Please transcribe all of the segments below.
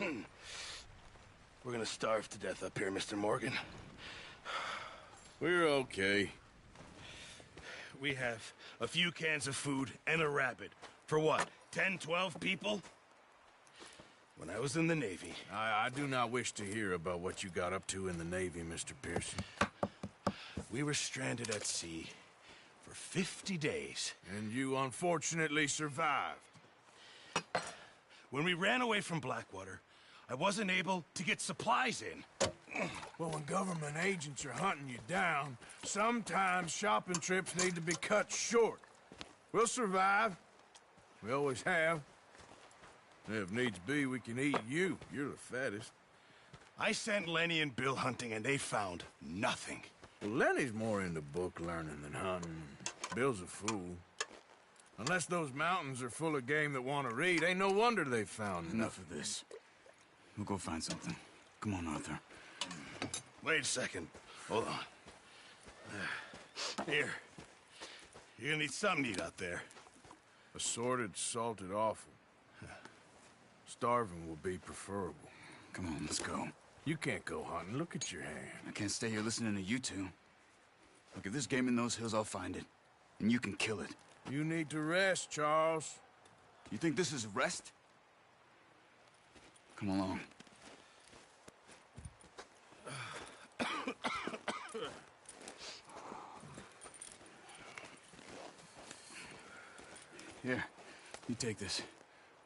We're gonna starve to death up here, Mr. Morgan. We're okay. We have a few cans of food and a rabbit. For what, 10, 12 people? When I was in the Navy... I do not wish to hear about what you got up to in the Navy, Mr. Pearson. We were stranded at sea for 50 days. And you unfortunately survived. When we ran away from Blackwater, I wasn't able to get supplies in. Well, when government agents are hunting you down, sometimes shopping trips need to be cut short. We'll survive. We always have. If needs be, we can eat you. You're the fattest. I sent Lenny and Bill hunting, and they found nothing. Well, Lenny's more into book learning than hunting. Bill's a fool. Unless those mountains are full of game that want to read, ain't no wonder they found Enough of this. We'll go find something. Come on, Arthur. Wait a second. Hold on. Here. You're gonna need something to eat out there. Assorted, salted offal. Starving will be preferable. Come on, let's go. You can't go hunting. Look at your hand. I can't stay here listening to you two. Look, if there's game in those hills, I'll find it. And you can kill it. You need to rest, Charles. You think this is rest? Come along. Here, you take this.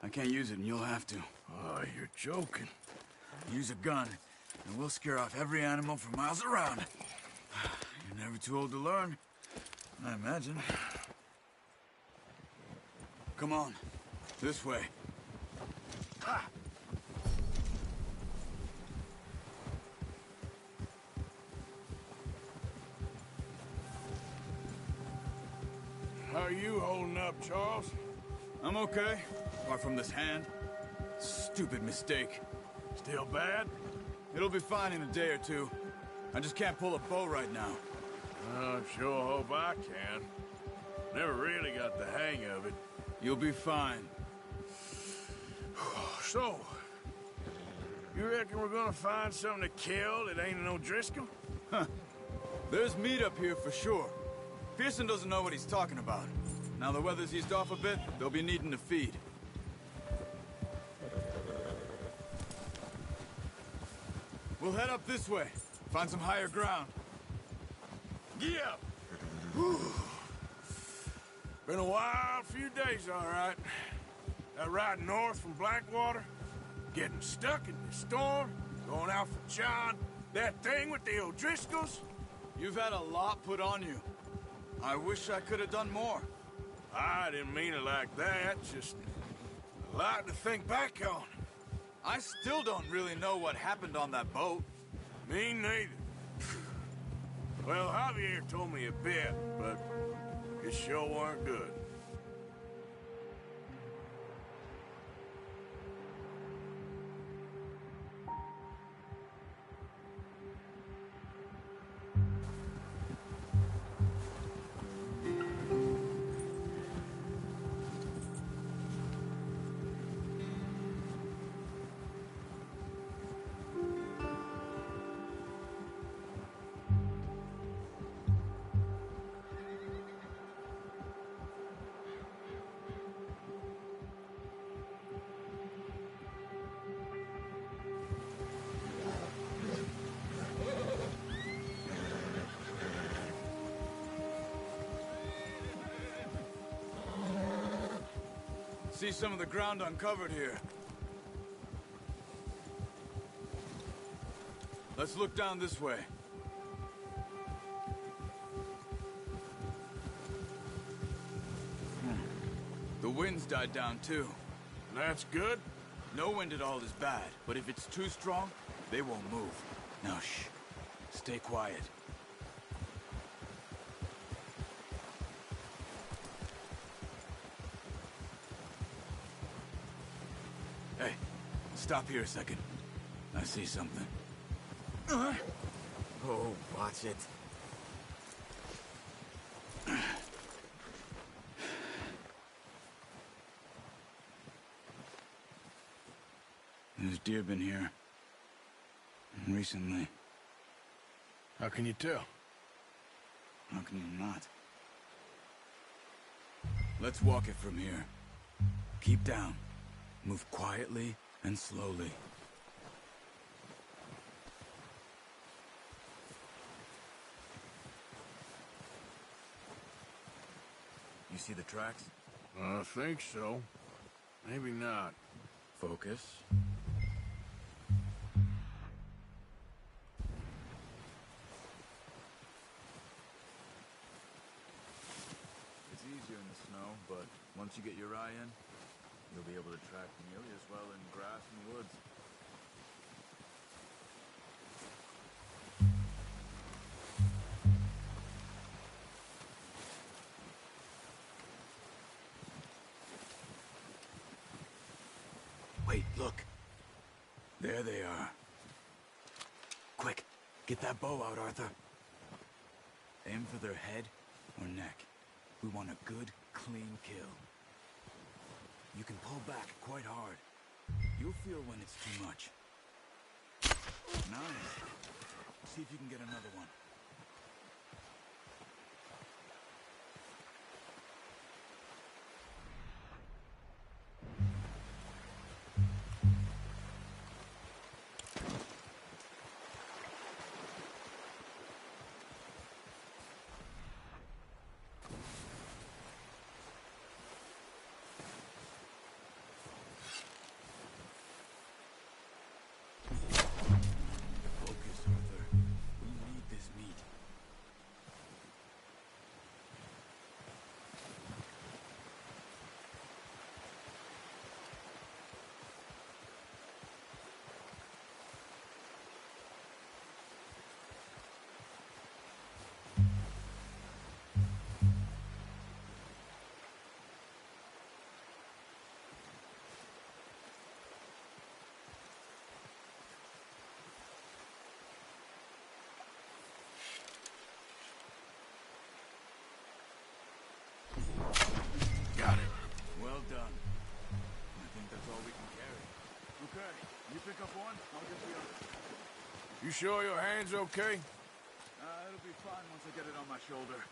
I can't use it, and you'll have to. Oh, you're joking. Use a gun, and we'll scare off every animal for miles around. You're never too old to learn, I imagine. Come on, this way. Ah. How are you holding up, Charles? I'm okay, apart from this hand. Stupid mistake. Still bad? It'll be fine in a day or two. I just can't pull a bow right now. I sure hope I can. Never really got the hang of it. You'll be fine. So, you reckon we're gonna find something to kill that ain't an O'Driscoll? Huh. There's meat up here for sure. Pearson doesn't know what he's talking about. Now the weather's eased off a bit, they'll be needing to feed. We'll head up this way. Find some higher ground. Yeah. Been a wild few days, all right. That ride north from Blackwater, getting stuck in the storm, going out for John, that thing with the O'Driscolls. You've had a lot put on you. I wish I could have done more. I didn't mean it like that, just a lot to think back on. I still don't really know what happened on that boat. Me neither. Well, Javier told me a bit, but it sure weren't good. See some of the ground uncovered here. Let's look down this way. The wind's died down too. That's good. No wind at all is bad, but if it's too strong, they won't move. Now shh. Stay quiet. Hey, stop here a second. I see something. Oh, watch it. There's deer been here. Recently. How can you tell? How can you not? Let's walk it from here. Keep down. Move quietly and slowly. You see the tracks? I think so. Maybe not. Focus. It's easier in the snow, but once you get your eye in, you'll be able to track nearly as well in grass and woods. Wait, look. There they are. Quick, get that bow out, Arthur. Aim for their head or neck. We want a good, clean kill. You can pull back quite hard. You'll feel when it's too much. Nice. See if you can get another one. Focus, Arthur. We need this meat. Got it. Well done. I think that's all we can carry. Okay, you pick up one, I'll get the other. You sure your hand's okay? It'll be fine once I get it on my shoulder.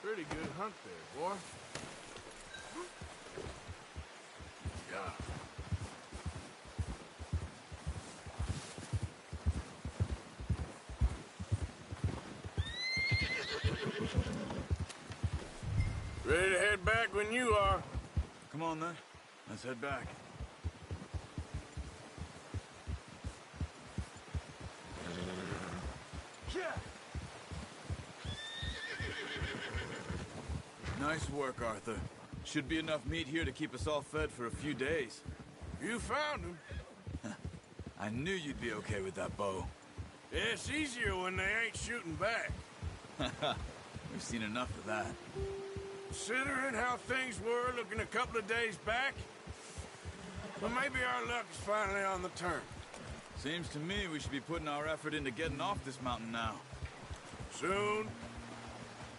Pretty good hunt there, boy. Yeah. Ready to head back when you are. Come on then, let's head back. Nice work, Arthur. Should be enough meat here to keep us all fed for a few days. You found him. I knew you'd be okay with that bow. Yeah, it's easier when they ain't shooting back. We've seen enough of that. Considering how things were looking a couple of days back, well, maybe our luck is finally on the turn. Seems to me we should be putting our effort into getting off this mountain now. Soon.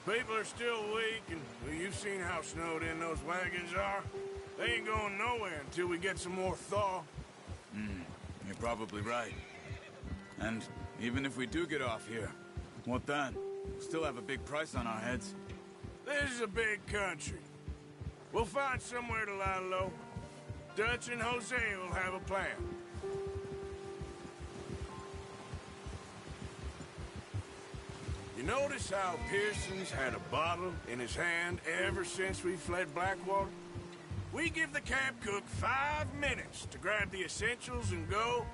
People are still weak, and well, you've seen how snowed in those wagons are. They ain't going nowhere until we get some more thaw. You're probably right. And even if we do get off here, what then? We'll still have a big price on our heads. This is a big country. We'll find somewhere to lie low. Dutch and Jose will have a plan. You notice how Pearson's had a bottle in his hand ever since we fled Blackwater? We give the camp cook 5 minutes to grab the essentials and go,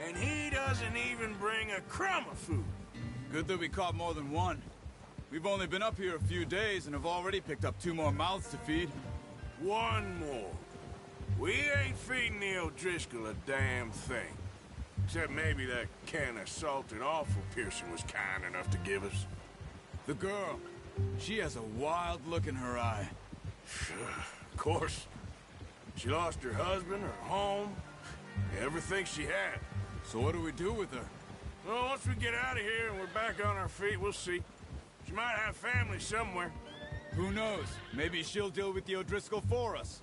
and he doesn't even bring a crumb of food. Good that we caught more than one. We've only been up here a few days and have already picked up 2 more mouths to feed. One more. We ain't feeding the O'Driscoll a damn thing. Except maybe that can of salted offal Pearson was kind enough to give us. The girl, she has a wild look in her eye. Of course. She lost her husband, her home, everything she had. So what do we do with her? Well, once we get out of here and we're back on our feet, we'll see. She might have family somewhere. Who knows? Maybe she'll deal with the O'Driscoll for us.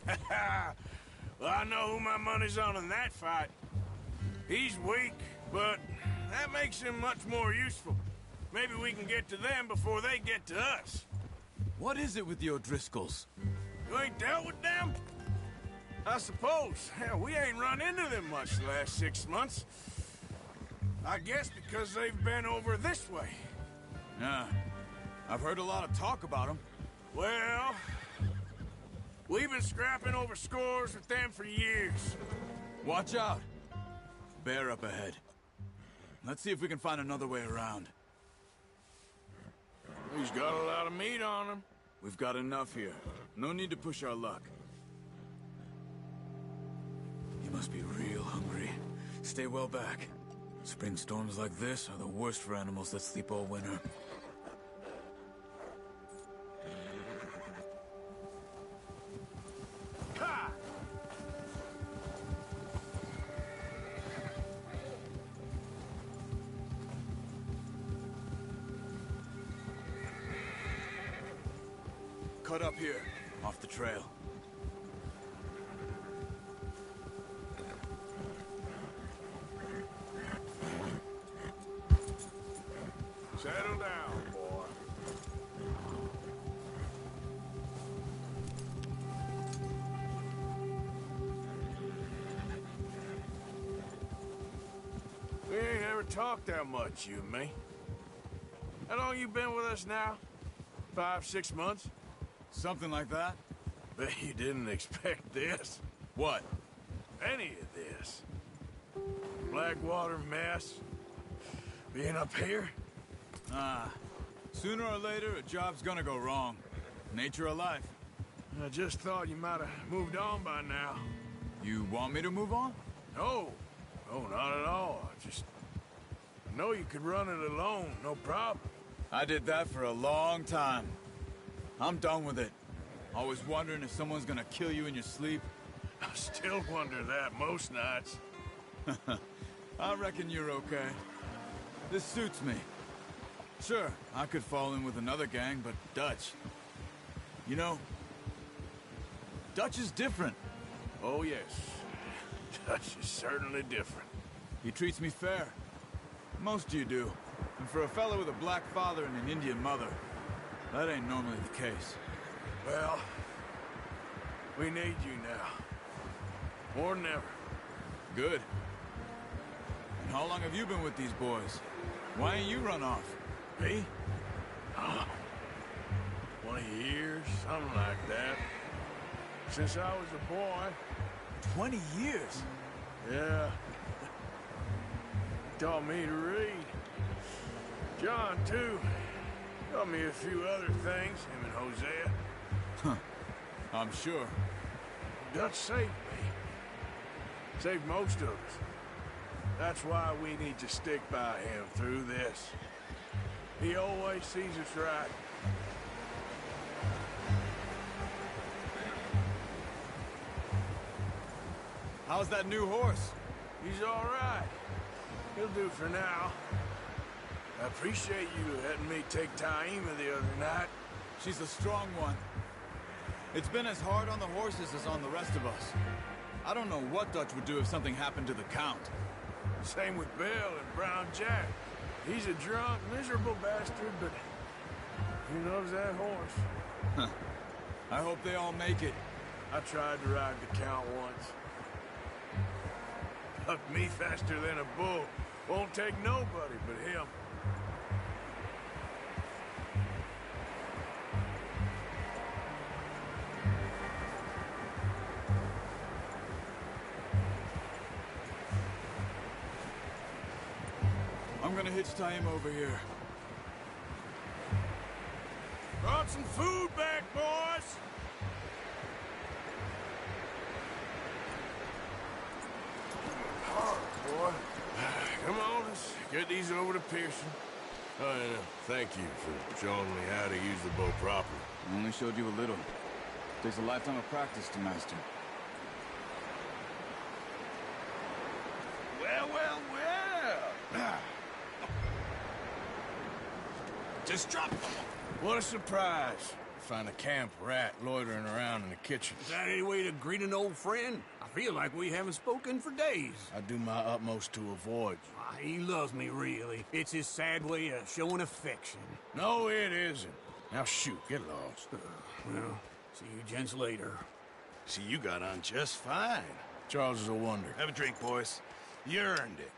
Well, I know who my money's on in that fight. He's weak, but that makes him much more useful. Maybe we can get to them before they get to us. What is it with the O'Driscolls? You ain't dealt with them? I suppose. Hell, we ain't run into them much the last 6 months. I guess because they've been over this way. Yeah, I've heard a lot of talk about them. Well, we've been scrapping over scores with them for years. Watch out. Bear up ahead. Let's see if we can find another way around. He's got a lot of meat on him. We've got enough here. No need to push our luck. You must be real hungry. Stay well back. Spring storms like this are the worst for animals that sleep all winter. Ha! Cut up here, off the trail. Settle down, boy. We ain't ever talked that much, you and me. How long you been with us now? 5, 6 months? Something like that? Bet you didn't expect this. What? Any of this. Blackwater mess. Being up here. Ah, sooner or later, a job's gonna go wrong. Nature of life. I just thought you might have moved on by now. You want me to move on? No. No, not at all. I know you could run it alone, no problem. I did that for a long time. I'm done with it. Always wondering if someone's gonna kill you in your sleep. I still wonder that most nights. I reckon you're okay. This suits me. Sure, I could fall in with another gang, but Dutch... You know, Dutch is different. Oh, yes. Dutch is certainly different. He treats me fair. Most of you do. And for a fella with a black father and an Indian mother, that ain't normally the case. Well, we need you now. More than ever. Good. And how long have you been with these boys? Why ain't you run off? Me? Oh, 20 years, something like that. Since I was a boy. 20 years? Yeah. He taught me to read. John, too. Taught me a few other things, him and Hosea. Huh. I'm sure. Dutch saved me. Saved most of us. That's why we need to stick by him through this. He always sees us right. How's that new horse? He's all right. He'll do for now. I appreciate you letting me take Taima the other night. She's a strong one. It's been as hard on the horses as on the rest of us. I don't know what Dutch would do if something happened to the Count. Same with Bill and Brown Jack. He's a drunk, miserable bastard, but he loves that horse. I hope they all make it. I tried to ride the Count once. Bucked me faster than a bull. Won't take nobody but him. I'm gonna hitch Taima over here. Brought some food back, boys. Hard, boy. Come on, let's get these over to Pearson. Oh, and thank you for showing me how to use the bow properly. I only showed you a little. Takes a lifetime of practice to master. Well, well, well. Just drop them. What a surprise. Find a camp rat loitering around in the kitchen. Is that any way to greet an old friend? I feel like we haven't spoken for days. I do my utmost to avoid you. He loves me, really. It's his sad way of showing affection. No, it isn't. Now shoot, get lost. Well, see you gents later. See, you got on just fine. Charles is a wonder. Have a drink, boys. You earned it.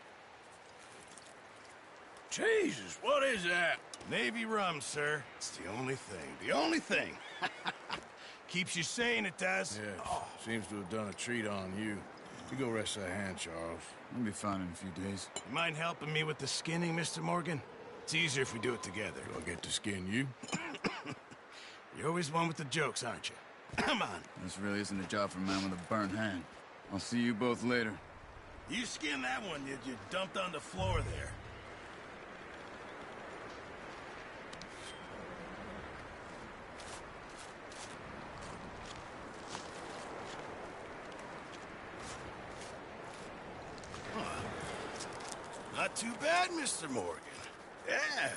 Jesus, what is that? Navy rum, sir. It's the only thing. The only thing. Keeps you sane, it does. Yes, seems to have done a treat on you. You go rest that hand, Charles. I'll be fine in a few days. You mind helping me with the skinning, Mr. Morgan? It's easier if we do it together. Do I get to skin you? You're always one with the jokes, aren't you? Come on. This really isn't a job for a man with a burnt hand. I'll see you both later. You skinned that one you dumped on the floor there. Not too bad, Mr. Morgan. Yeah.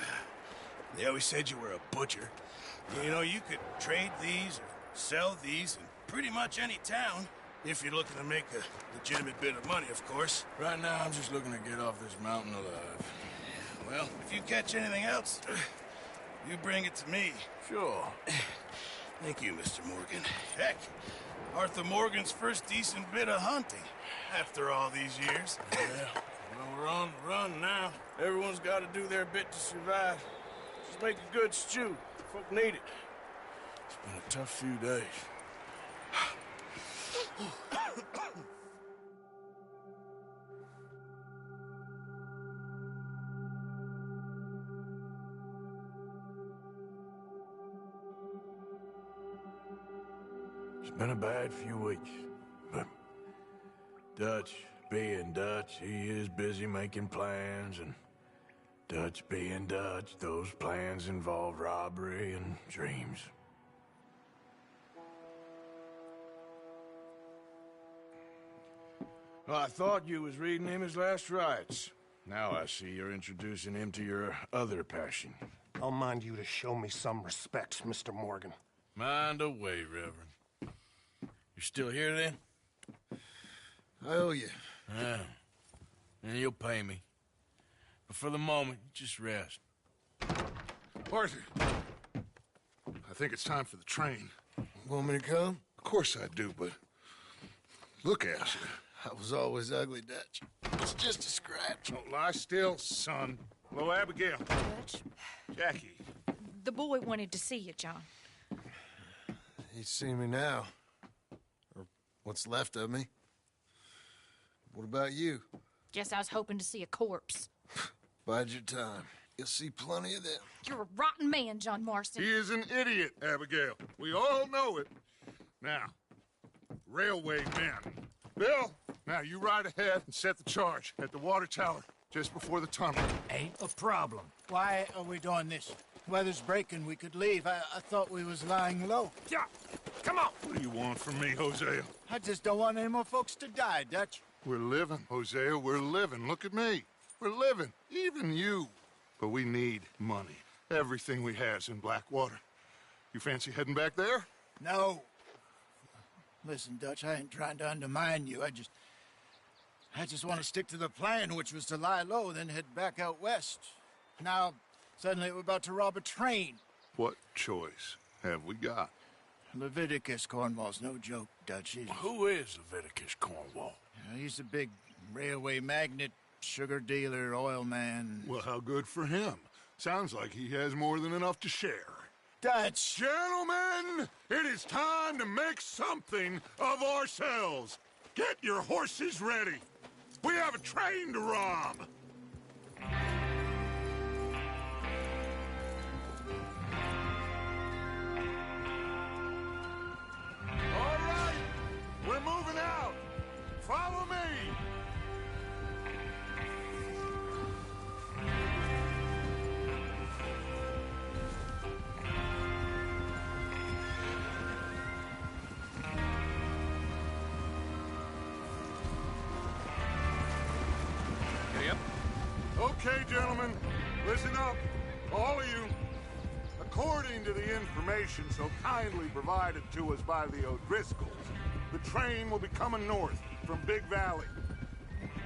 They always said you were a butcher. You know, you could trade these or sell these in pretty much any town, if you're looking to make a legitimate bit of money, of course. Right now, I'm just looking to get off this mountain alive. Well, if you catch anything else, you bring it to me. Sure. Thank you, Mr. Morgan. Heck, Arthur Morgan's first decent bit of hunting after all these years. Yeah. Well, we're on the run now. Everyone's got to do their bit to survive. Just make a good stew. Folk need it. It's been a tough few days. It's been a bad few weeks, but Dutch being Dutch, he is busy making plans, and Dutch being Dutch, those plans involve robbery and dreams. Well, I thought you was reading him his last rites. Now I see you're introducing him to your other passion. I'll mind you to show me some respect, Mr. Morgan. Mind away, Reverend. You still here, then? I owe you. Yeah. And you'll pay me. But for the moment, just rest. Arthur, I think it's time for the train. Want me to come? Of course I do, but look at you. I was always ugly, Dutch. It's just a scratch. Don't lie still, son. Hello, Abigail. Dutch, Jackie. the boy wanted to see you, John. He's seen me now. Or what's left of me. What about you? Guess I was hoping to see a corpse. Bide your time. You'll see plenty of them. You're a rotten man, John Marston. He is an idiot, Abigail. We all know it. Now, railway men. Bill, now you ride ahead and set the charge at the water tower just before the tunnel. Ain't a problem. Why are we doing this? Weather's breaking. We could leave. I thought we was lying low. Yeah, come on. What do you want from me, Hosea? I just don't want any more folks to die, Dutch. We're living, Hosea. We're living. Look at me. We're living. Even you. But we need money. Everything we has in Blackwater. You fancy heading back there? No. Listen, Dutch, I ain't trying to undermine you. I just want to stick to the plan, which was to lie low, then head back out west. Now, suddenly we're about to rob a train. What choice have we got? Leviticus Cornwall's no joke, Dutch. Who is Leviticus Cornwall? He's a big railway magnate, sugar dealer, oil man. Well, how good for him. Sounds like he has more than enough to share. Dutch! Gentlemen, it is time to make something of ourselves. Get your horses ready. We have a train to rob. Okay, gentlemen, listen up, all of you. According to the information so kindly provided to us by the O'Driscolls, the train will be coming north from Big Valley.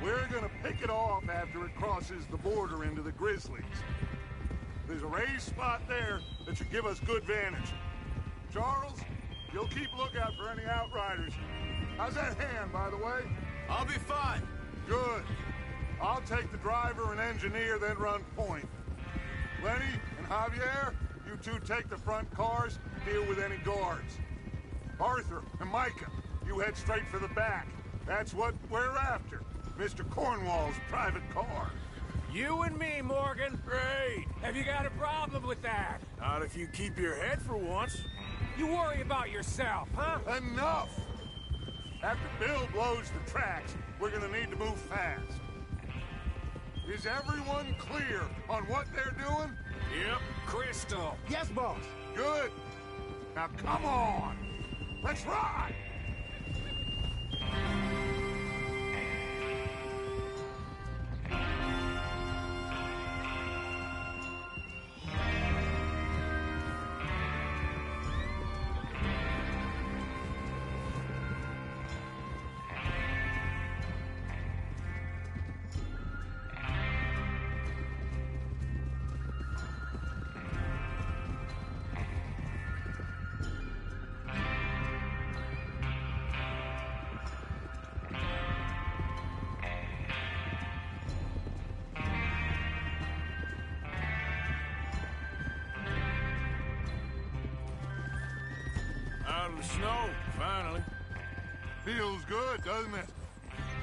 We're gonna pick it off after it crosses the border into the Grizzlies. There's a raised spot there that should give us good vantage. Charles, you'll keep lookout for any outriders. How's that hand, by the way? I'll be fine. Good. I'll take the driver and engineer, then run point. Lenny and Javier, you two take the front cars, deal with any guards. Arthur and Micah, you head straight for the back. That's what we're after. Mr. Cornwall's private car. You and me, Morgan. Great. Have you got a problem with that? Not if you keep your head for once. You worry about yourself, huh? Enough! After Bill blows the tracks, we're gonna need to move fast. Is everyone clear on what they're doing? Yep. Crystal. Yes, boss. Good. Now come on! Let's ride! Out of the snow, finally. Feels good, doesn't it?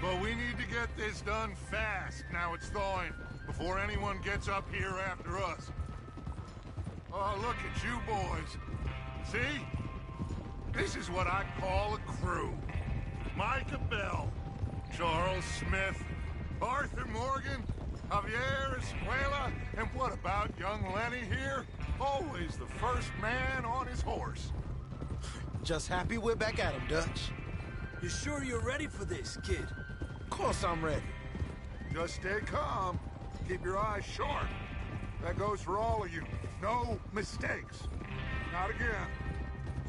But we need to get this done fast, now it's thawing, before anyone gets up here after us. Oh, look at you boys. See? This is what I call a crew. Micah Bell, Charles Smith, Arthur Morgan, Javier Escuela, and what about young Lenny here? Always the first man on his horse. Just happy we're back at him, Dutch. You sure you're ready for this, kid? Of course I'm ready. Just stay calm. Keep your eyes sharp. That goes for all of you. No mistakes. Not again.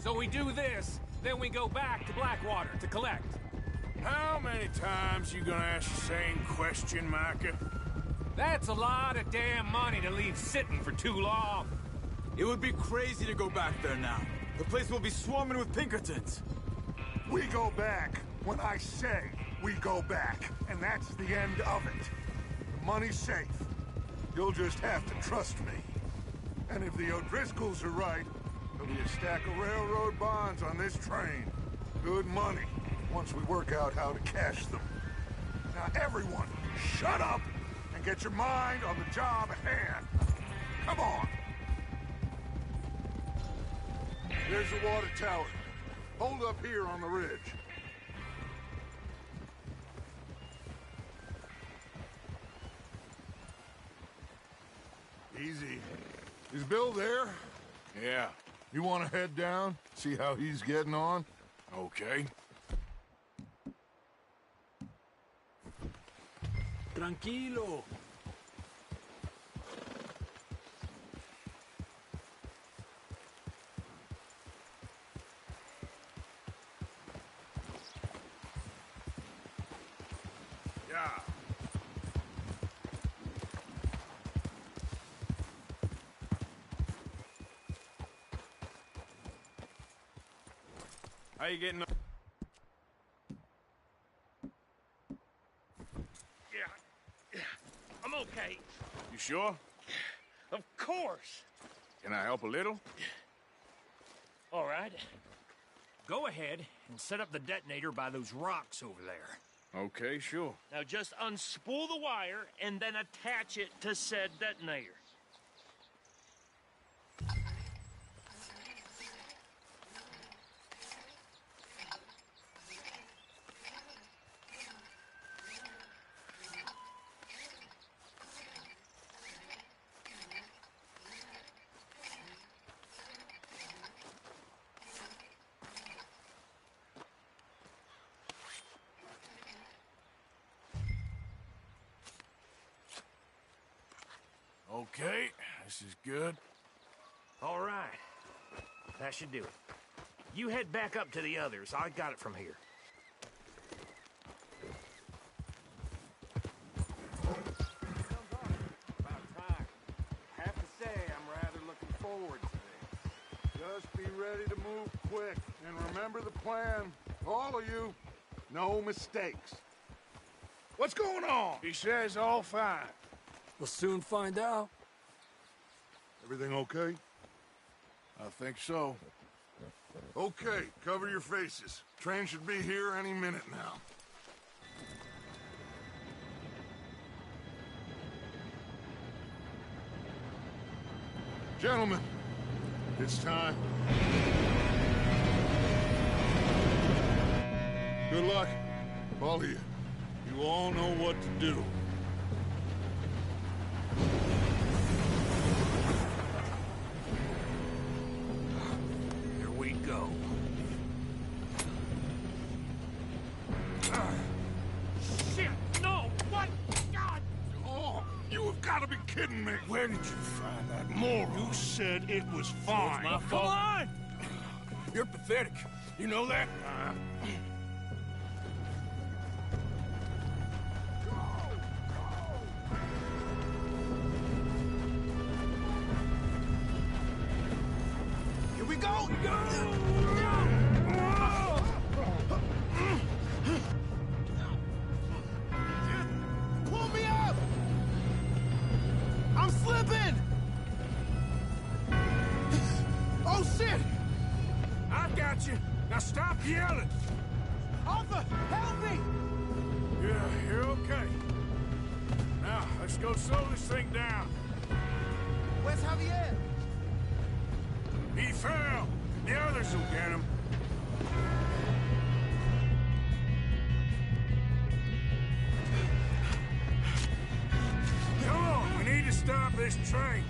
So we do this, then we go back to Blackwater to collect. How many times you gonna ask the same question, Micah? That's a lot of damn money to leave sitting for too long. It would be crazy to go back there now. The place will be swarming with Pinkertons. We go back when I say we go back, and that's the end of it. The money's safe. You'll just have to trust me. And if the O'Driscolls are right, there'll be a stack of railroad bonds on this train. Good money, once we work out how to cash them. Now everyone, shut up and get your mind on the job at hand. Come on. There's the water tower. Hold up here on the ridge. Easy. Is Bill there? Yeah. You want to head down? See how he's getting on? Okay. Tranquilo. Yeah. How you getting? Yeah, I'm okay. You sure? Of course. Can I help a little? All right. Go ahead and set up the detonator by those rocks over there. Okay, sure. Now just unspool the wire and then attach it to said detonator. Okay, this is good. All right. That should do it. You head back up to the others. I got it from here. About time. I have to say, I'm rather looking forward to this. Just be ready to move quick, and remember the plan. All of you, no mistakes. What's going on? He says all fine. We'll soon find out. Everything okay? I think so. Okay, cover your faces. Train should be here any minute now. Gentlemen, it's time. Good luck, all of you. You all know what to do. Here we go. Shit! No! What? God! Oh, you have got to be kidding me! Where did you find that moron? You said it was fine. My fault. Come on! You're pathetic. You know that? Here we go! Pull me up! I'm slipping! Oh, shit! I got you. Now stop yelling. Arthur, help me! Yeah, you're okay. Now, let's go slow this thing down. Where's Javier? He fell. The others will get him. Come on, we need to stop this train.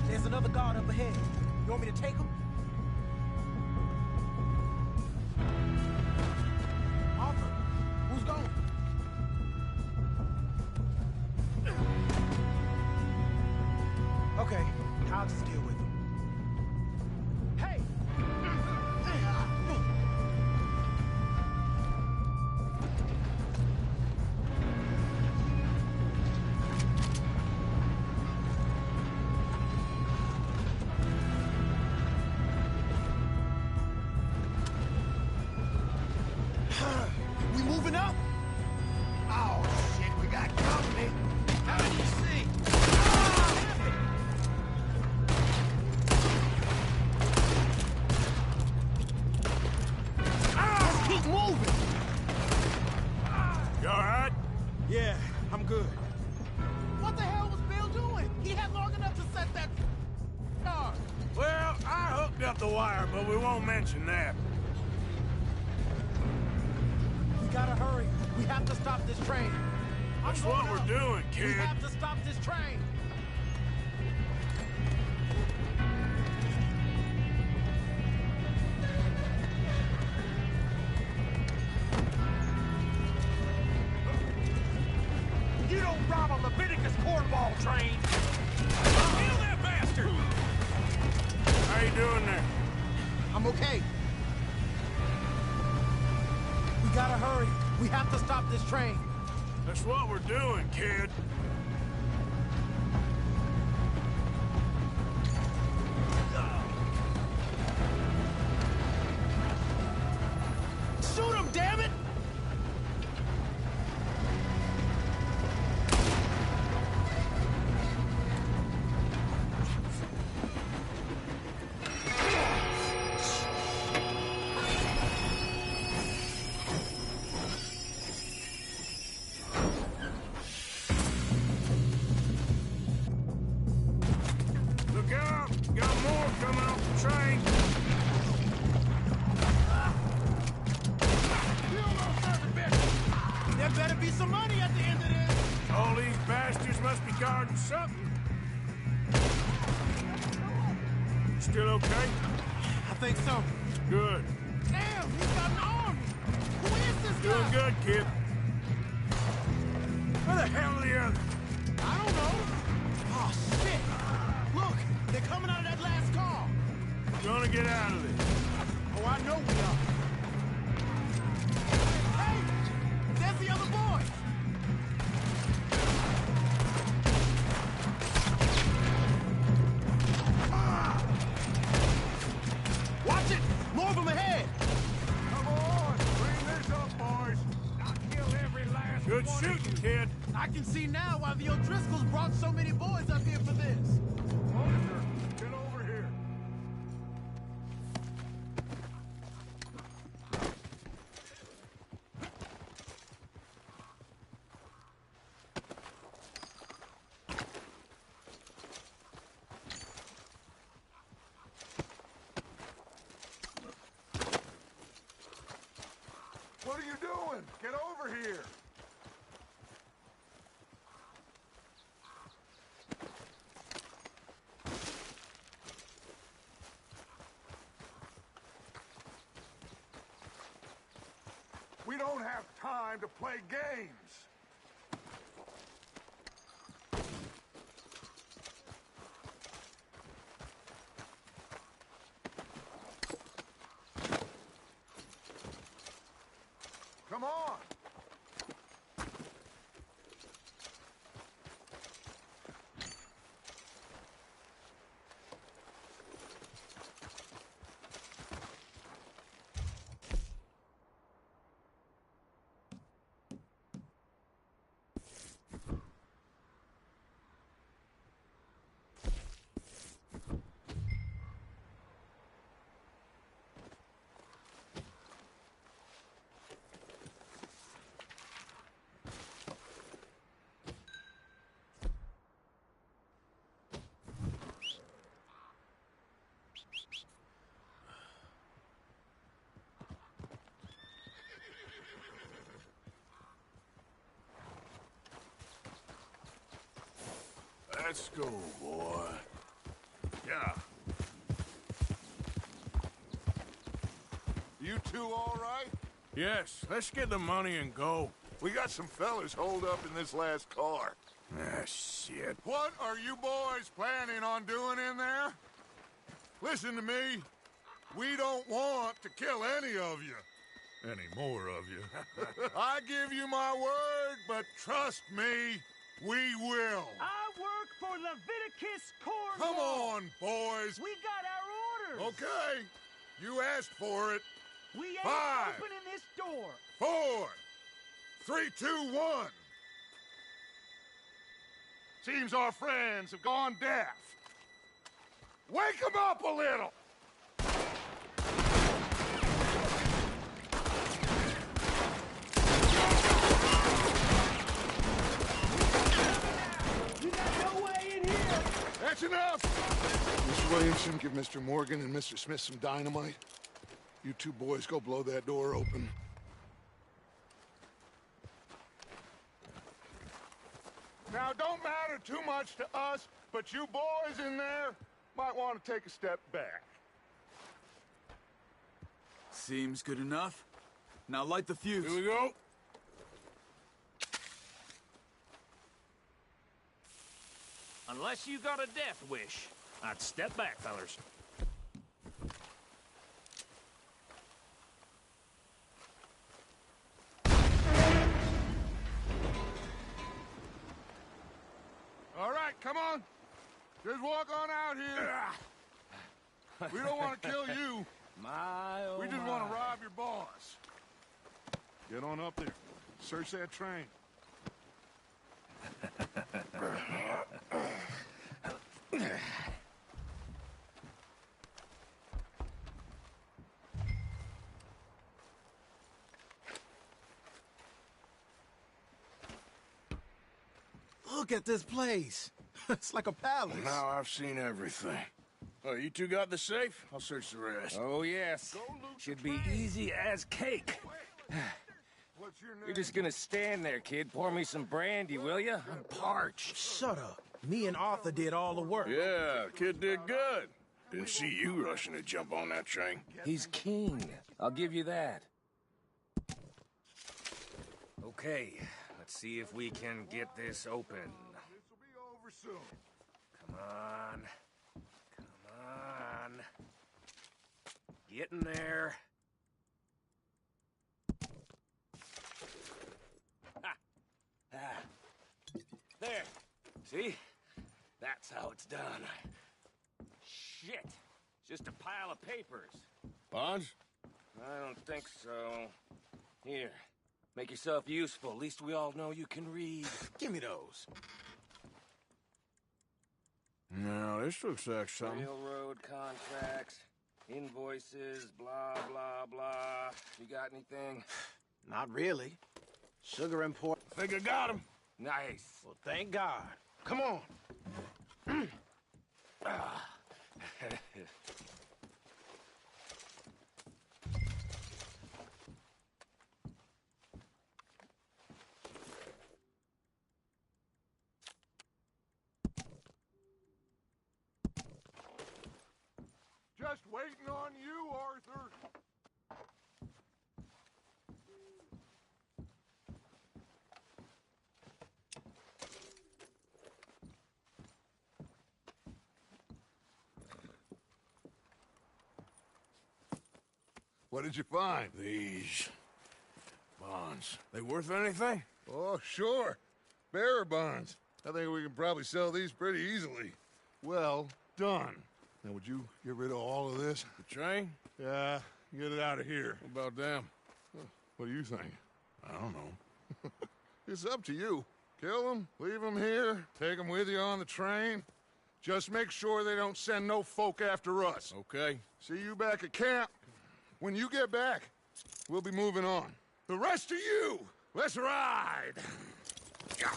There's another guard up ahead. You want me to take him? Arthur, who's going? Okay, I'll just deal with him. Hey! We moving up? Oh, shit, we got company. How did you see? Let's keep moving. You all right? Yeah, I'm good. What the hell was Bill doing? He had long enough to set that car. Well, I hooked up the wire, but we won't mention that. We gotta hurry. We have to stop this train. That's what we're doing, We kid. have to stop this train. You don't rob a Leviticus cornball train! Kill that bastard! How you doing there? I'm okay. We gotta hurry. We have to stop this train. That's what we're doing, kid. Shoot him, damn it! be some money at the end of this. All these bastards must be guarding something. Still okay? I think so. Good. Damn, he's got an army. Who is this guy? Doing good, kid. Where the hell are the others? I don't know. Oh, shit. Look, they're coming out of that last car. Gonna get out of this. Oh, I know we are. Hey, there's the other boy. Watch it! More of them ahead! Come on, clean this up, boys. I'll kill every last Good one. shooting, kid. I can see now why the O'Driscolls brought so many boys up here for this. Officer, get over here. What are you doing? Get over here. We don't have time to play games. Come on. Let's go, boy. Yeah. You two all right? Yes, let's get the money and go. We got some fellas holed up in this last car. Ah, shit. What are you boys planning on doing in there? Listen to me. We don't want to kill any of you. Any more of you. I give you my word, but trust me, we will. I work for Leviticus Corps. Come on, boys. We got our orders. Okay. You asked for it. We ain't 5, opening this door. 4, 3, 2, 1. Seems our friends have gone deaf. Wake them up a little. You got no way in here! That's enough! Mr. Williamson, give Mr. Morgan and Mr. Smith some dynamite. You two boys go blow that door open. Now, don't matter too much to us, but you boys in there might want to take a step back. Seems good enough. Now light the fuse. Here we go. Unless you got a death wish, I'd step back, fellers. All right, come on. Just walk on out here. We don't want to kill you. My, oh We just want to rob your boss. Get on up there. Search that train. Look at this place. It's like a palace. Now I've seen everything. Oh, you two got the safe? I'll search the rest. Oh, yes. Should be easy as cake. What's your name? You're just gonna stand there, kid. Pour me some brandy, will you? I'm parched. Shut up. Me and Arthur did all the work. Yeah, kid did good. Didn't see you rushing to jump on that train. He's king. I'll give you that. Okay, let's see if we can get this open. This'll be over soon. Come on. Come on. Get in there. Ha! Ah. There. See? That's how it's done. Shit. Just a pile of papers. Bonds? I don't think so. Here. Make yourself useful. At least we all know you can read. Give me those. No, this looks like something. Railroad contracts, invoices, blah, blah, blah. You got anything? Not really. Sugar import. Think I got him. Nice. Well, thank God. Come on. Just waiting on you, Arthur. What did you find? These bonds. They worth anything? Oh, sure. Bearer bonds. I think we can probably sell these pretty easily. Well done. Now, would you get rid of all of this? The train? Yeah, get it out of here. What about them? What do you think? I don't know. It's up to you. Kill them, leave them here, take them with you on the train. Just make sure they don't send no folk after us. Okay. See you back at camp. When you get back, we'll be moving on. The rest of you, let's ride! Yeah.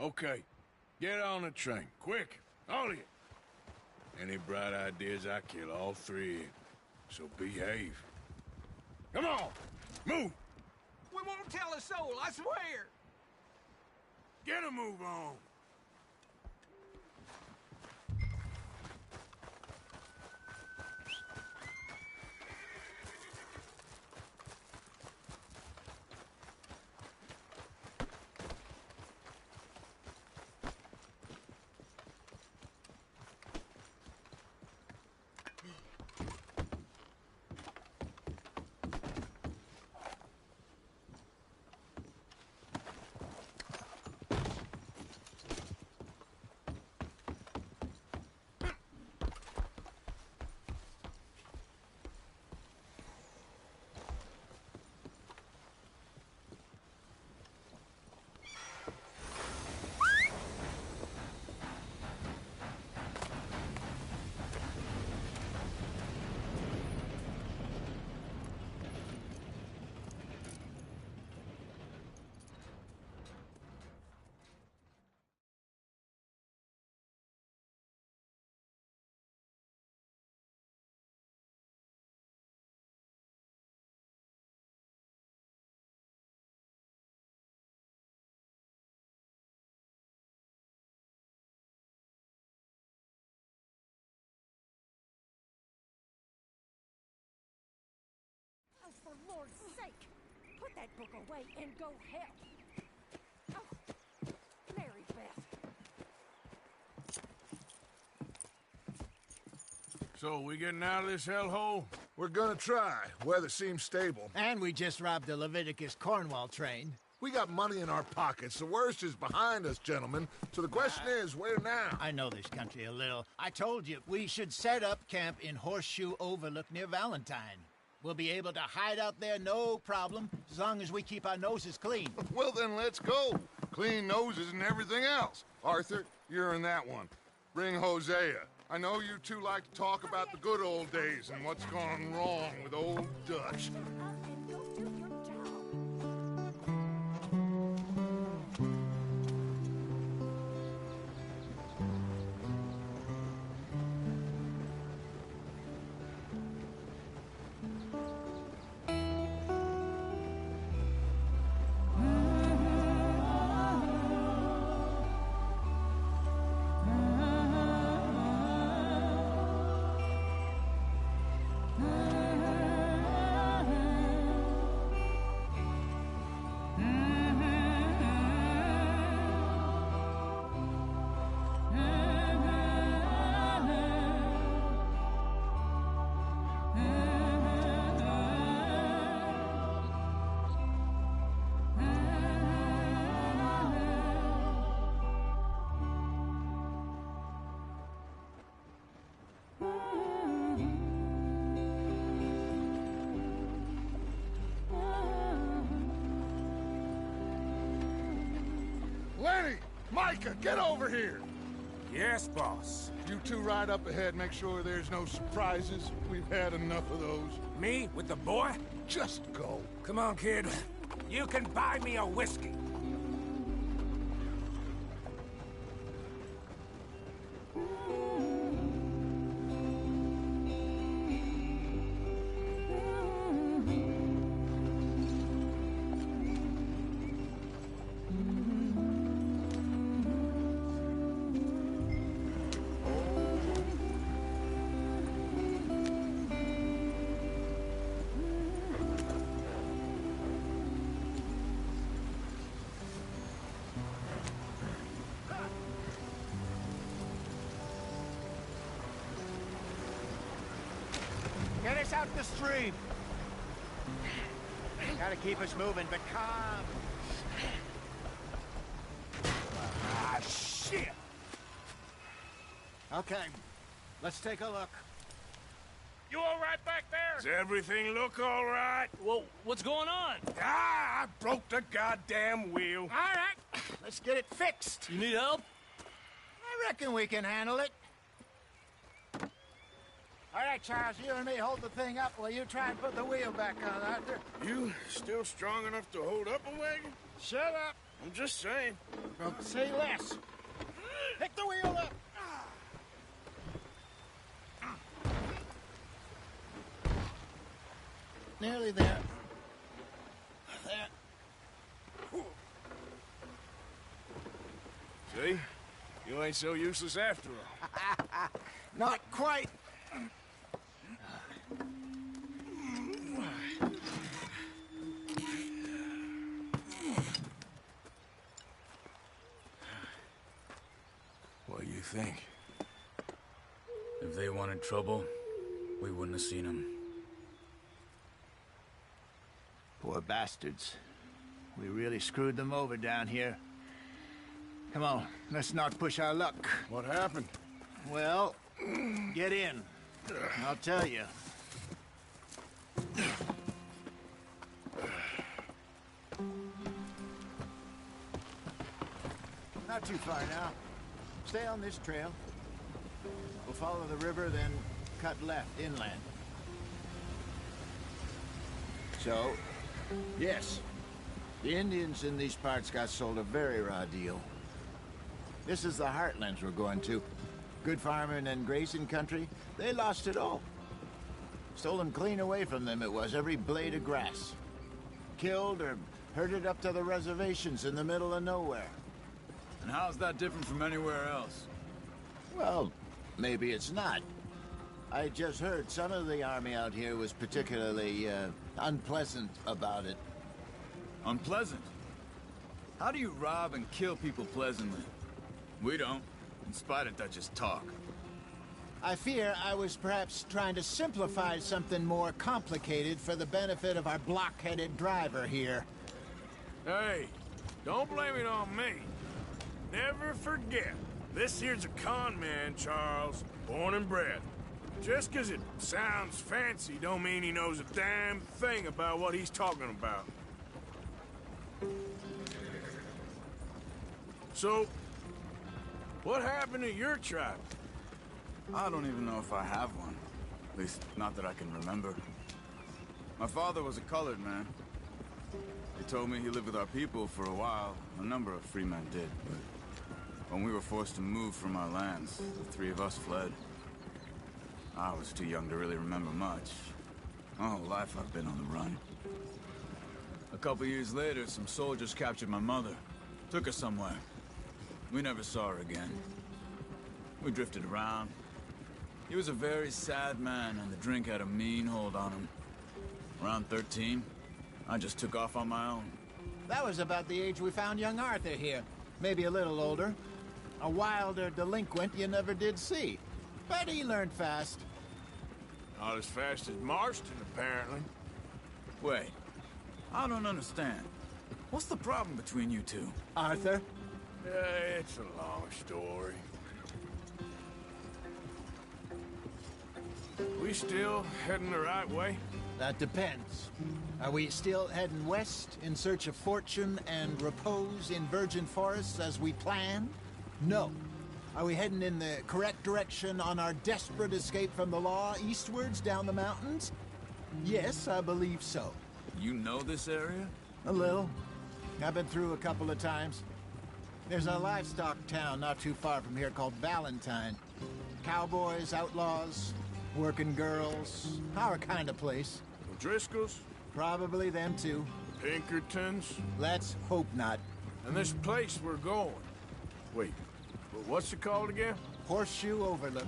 Okay. Get on the train. Quick. All of you. Any bright ideas, I kill all three of you. So behave. Come on! Move! We won't tell a soul, I swear. Get a move on! Oh, for Lord's sake! Put that book away and go help! Oh, Mary Beth. So, we getting out of this hellhole? We're gonna try. Weather seems stable. And we just robbed the Leviticus Cornwall train. We got money in our pockets. The worst is behind us, gentlemen. So the question is, where now? I know this country a little. I told you, we should set up camp in Horseshoe Overlook near Valentine. We'll be able to hide out there no problem, as long as we keep our noses clean. Well, then let's go. Clean noses and everything else. Arthur, you're in that one. Bring Hosea. I know you two like to talk about the good old days and what's gone wrong with old Dutch. And go do your job. Micah, get over here! Yes, boss. You two ride up ahead, make sure there's no surprises. We've had enough of those. Me with the boy? Just go. Come on, kid. You can buy me a whiskey. Get us out the stream. Gotta keep us moving, but calm. Ah, shit! Okay, let's take a look. You all right back there? Does everything look all right? Well, what's going on? Ah, I broke the goddamn wheel. All right, let's get it fixed. You need help? I reckon we can handle it. All right, Charles, you and me hold the thing up while you try and put the wheel back on, Arthur. You still strong enough to hold up a wagon? Shut up. I'm just saying. Don't say less. Pick the wheel up. Nearly there. There. See? You ain't so useless after all. Not quite. What do you think? If they wanted trouble, we wouldn't have seen them. Poor bastards. We really screwed them over down here. Come on, let's not push our luck. What happened? Well, get in. I'll tell you. Not too far now. Stay on this trail. We'll follow the river, then cut left inland. So, yes, the Indians in these parts got sold a very raw deal. This is the heartlands we're going to. Good farming and grazing country, they lost it all. Stolen clean away from them it was, every blade of grass. Killed or herded up to the reservations in the middle of nowhere. And how's that different from anywhere else? Well, maybe it's not. I just heard some of the army out here was particularly, unpleasant about it. Unpleasant? How do you rob and kill people pleasantly? We don't, in spite of Dutch's talk. I fear I was perhaps trying to simplify something more complicated for the benefit of our block-headed driver here. Hey, don't blame it on me. Never forget, this here's a con man, Charles, born and bred. Just 'cause it sounds fancy don't mean he knows a damn thing about what he's talking about. So, what happened to your tribe? I don't even know if I have one. At least, not that I can remember. My father was a colored man. He told me he lived with our people for a while. A number of free men did, but when we were forced to move from our lands, the three of us fled. I was too young to really remember much. My whole life I've been on the run. A couple years later, some soldiers captured my mother. Took her somewhere. We never saw her again. We drifted around. He was a very sad man, and the drink had a mean hold on him. Around 13, I just took off on my own. That was about the age we found young Arthur here. Maybe a little older. A wilder delinquent you never did see. But he learned fast. Not as fast as Marston, apparently. Wait, I don't understand. What's the problem between you two? Arthur? It's a long story. We still heading the right way? That depends. Are we still heading west in search of fortune and repose in virgin forests as we planned? No. Are we heading in the correct direction on our desperate escape from the law eastwards down the mountains? Yes, I believe so. You know this area? A little. I've been through a couple of times. There's a livestock town not too far from here called Valentine. Cowboys, outlaws, working girls, our kind of place. Driscoll's? Probably them too. Pinkertons? Let's hope not. And this place we're going. Wait, what's it called again? Horseshoe Overlook.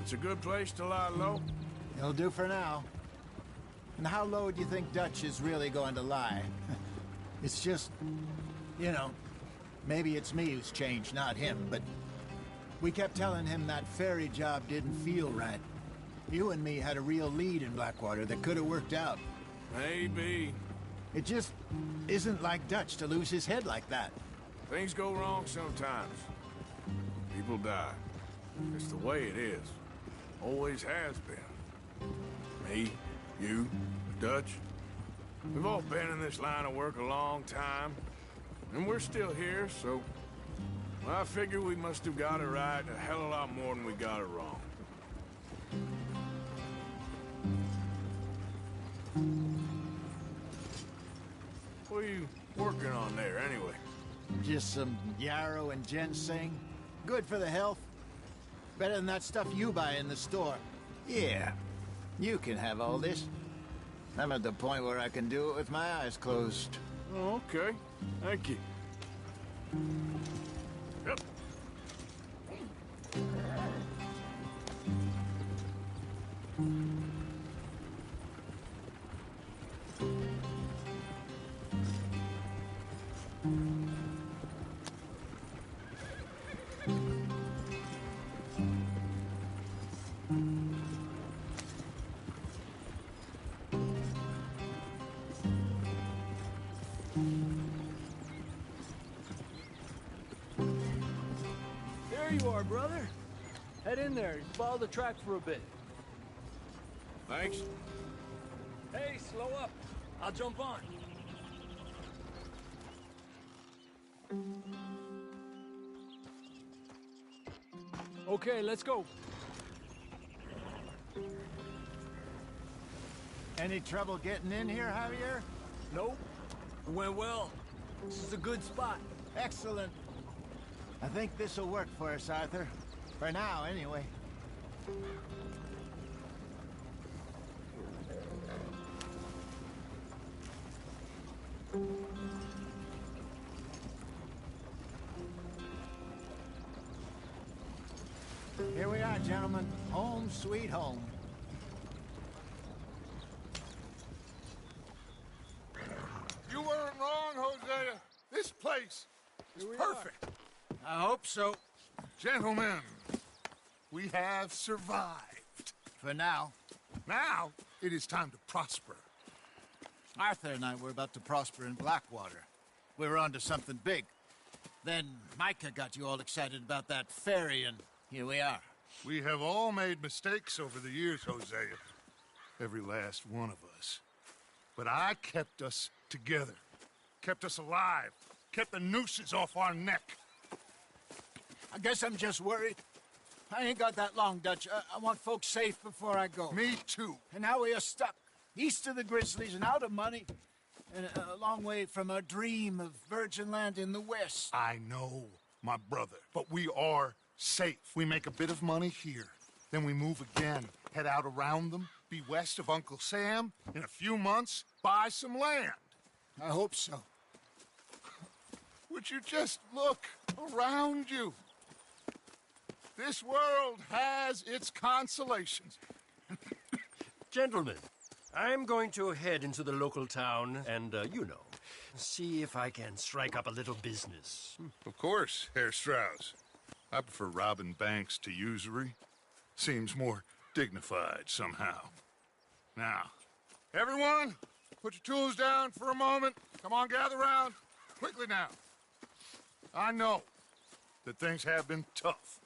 It's a good place to lie low? It'll do for now. And how low do you think Dutch is really going to lie? It's just, you know, maybe it's me who's changed, not him, but we kept telling him that ferry job didn't feel right. You and me had a real lead in Blackwater that could have worked out. Maybe. It just isn't like Dutch to lose his head like that. Things go wrong sometimes. People die. It's the way it is. Always has been. Me, you, Dutch. We've all been in this line of work a long time. And we're still here, so... well, I figure we must have got it right a hell of a lot more than we got it wrong. What are you working on there, anyway? Just some yarrow and ginseng. Good for the health. Better than that stuff you buy in the store. Yeah, you can have all this. I'm at the point where I can do it with my eyes closed. Oh, okay. Thank you. Yep. There you are, brother. Head in there and follow the track for a bit. Thanks. Hey, slow up. I'll jump on. Okay, let's go. Any trouble getting in here, Javier? Nope. It went well. This is a good spot. Excellent. I think this'll work for us, Arthur. For now, anyway. Here we are, gentlemen. Home sweet home. You weren't wrong, Hosea. This place is perfect. I hope so. Gentlemen, we have survived. For now. Now, it is time to prosper. Arthur and I were about to prosper in Blackwater. We were onto something big. Then Micah got you all excited about that ferry, and here we are. We have all made mistakes over the years, Hosea. Every last one of us. But I kept us together. Kept us alive. Kept the nooses off our neck. I guess I'm just worried. I ain't got that long, Dutch. I want folks safe before I go. Me too. And now we are stuck. East of the Grizzlies and out of money. And a long way from our dream of virgin land in the west. I know, my brother. But we are safe. We make a bit of money here. Then we move again. Head out around them. Be west of Uncle Sam. In a few months, buy some land. I hope so. Would you just look around you? This world has its consolations. Gentlemen, I'm going to head into the local town and, see if I can strike up a little business. Of course, Herr Strauss. I prefer robbing banks to usury. Seems more dignified somehow. Now, everyone, put your tools down for a moment. Come on, gather round. Quickly now. I know that things have been tough,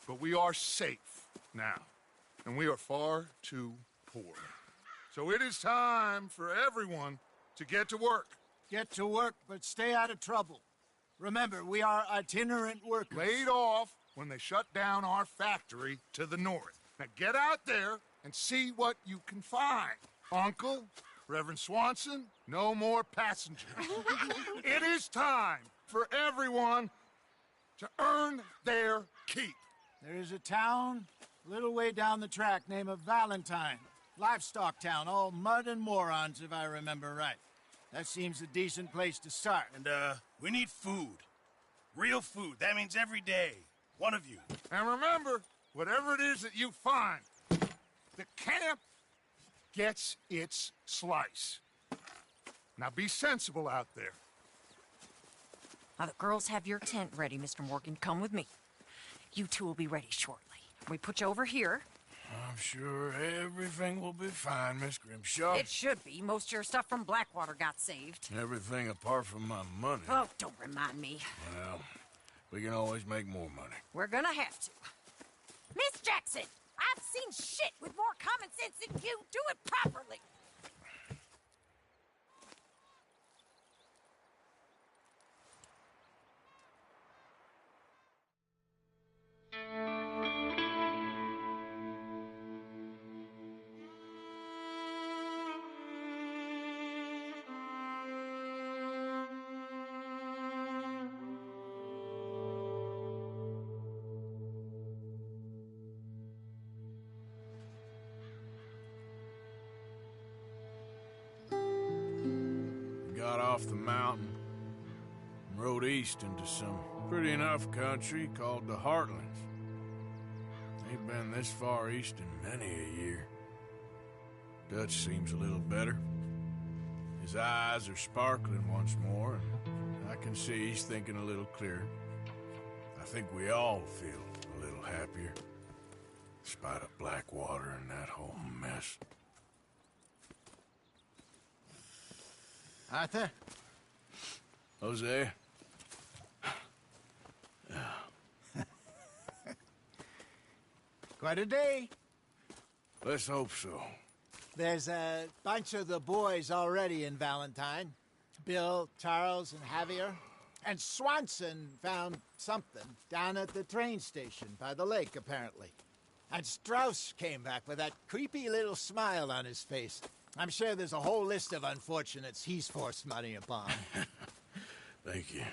but we are safe now, and we are far too poor. So it is time for everyone to get to work. Get to work, but stay out of trouble. Remember, we are itinerant workers. Laid off when they shut down our factory to the north. Now get out there and see what you can find. Uncle, Reverend Swanson, no more passengers. It is time for everyone to earn their keep. There is a town a little way down the track named Valentine. Livestock town, all mud and morons, if I remember right. That seems a decent place to start. And, we need food. Real food. That means every day. One of you. And remember, whatever it is that you find, the camp gets its slice. Now be sensible out there. Now, the girls have your tent ready, Mr. Morgan. Come with me. You two will be ready shortly. We put you over here. I'm sure everything will be fine, Miss Grimshaw. It should be. Most of your stuff from Blackwater got saved. Everything apart from my money. Oh, don't remind me. Well, we can always make more money. We're gonna have to. Miss Jackson, I've seen shit with more common sense than you. Do it properly. Got off the mountain and rode east into some pretty enough country called the Heartlands. Ain't been this far east in many a year. Dutch seems a little better. His eyes are sparkling once more, and I can see he's thinking a little clearer. I think we all feel a little happier, in spite of Blackwater and that whole mess. Arthur? Jose? Quite a day. Let's hope so. There's a bunch of the boys already in Valentine. Bill, Charles, and Javier. And Swanson found something down at the train station by the lake, apparently. And Strauss came back with that creepy little smile on his face. I'm sure there's a whole list of unfortunates he's forced money upon. Thank you.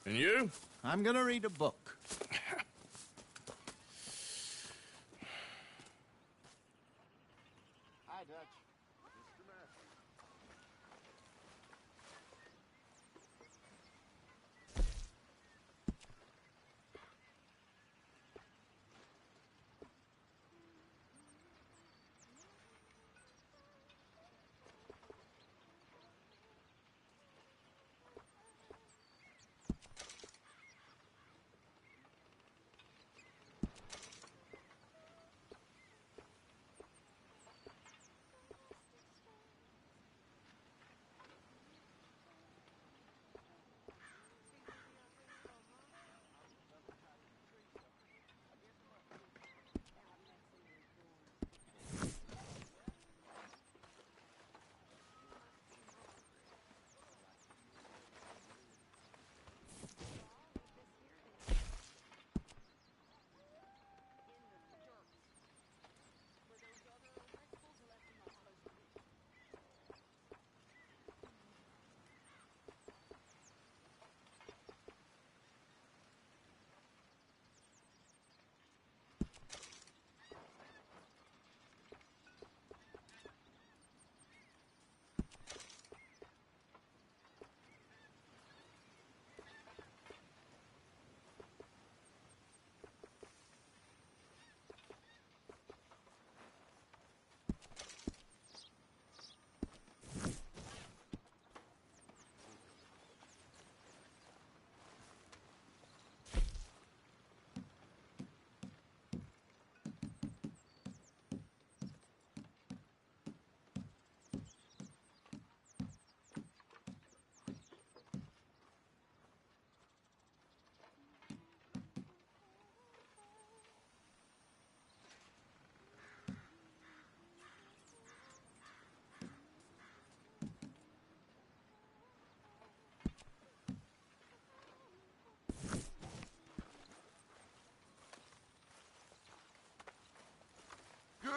And you? I'm gonna read a book. Hi, Dutch. Mr. Matthews.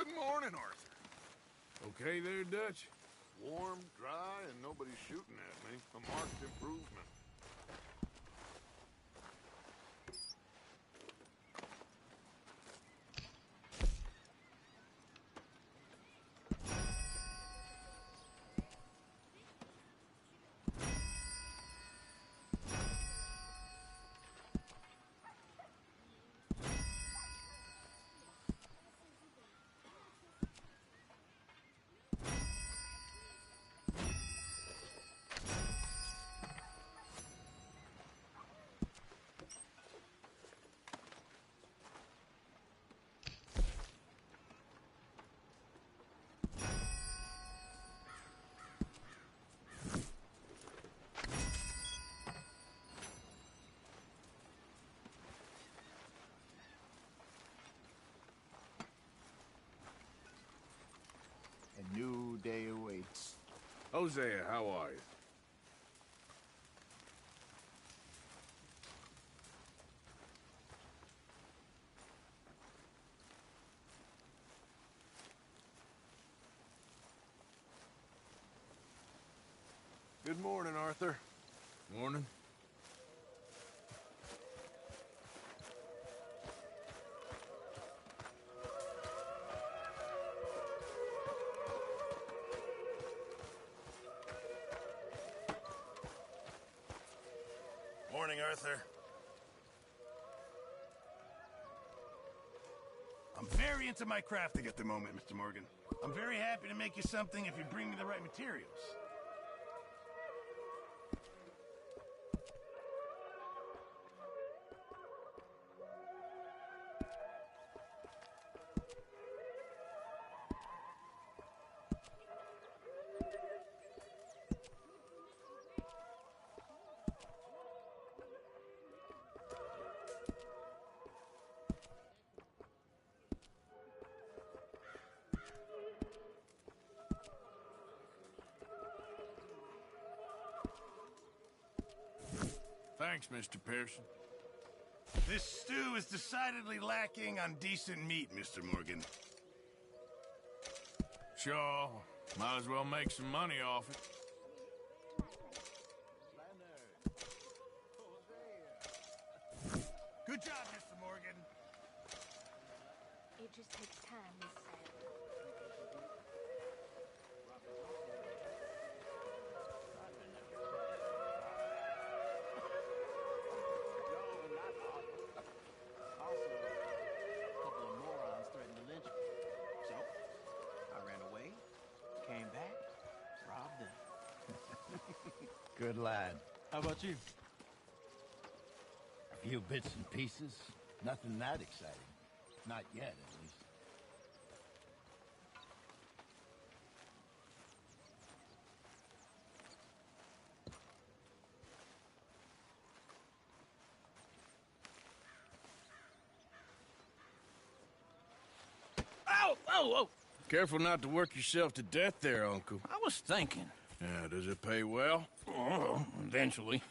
Good morning, Arthur. Okay there, Dutch? Warm, dry, and nobody shooting at me. A marked improvement. A new day awaits. Hosea, how are you? Good morning, Arthur. Morning. Morning, Arthur. I'm very into my crafting at the moment, Mr. Morgan. I'm very happy to make you something if you bring me the right materials. Thanks, Mr. Pearson. This stew is decidedly lacking on decent meat, Mr. Morgan. Sure. Might as well make some money off it. Good job, Mr. Morgan. It just takes time, Miss Sam. Good lad. How about you? A few bits and pieces. Nothing that exciting. Not yet, at least. Ow! Oh, oh! Careful not to work yourself to death there, Uncle. I was thinking. Yeah, does it pay well? Oh, eventually.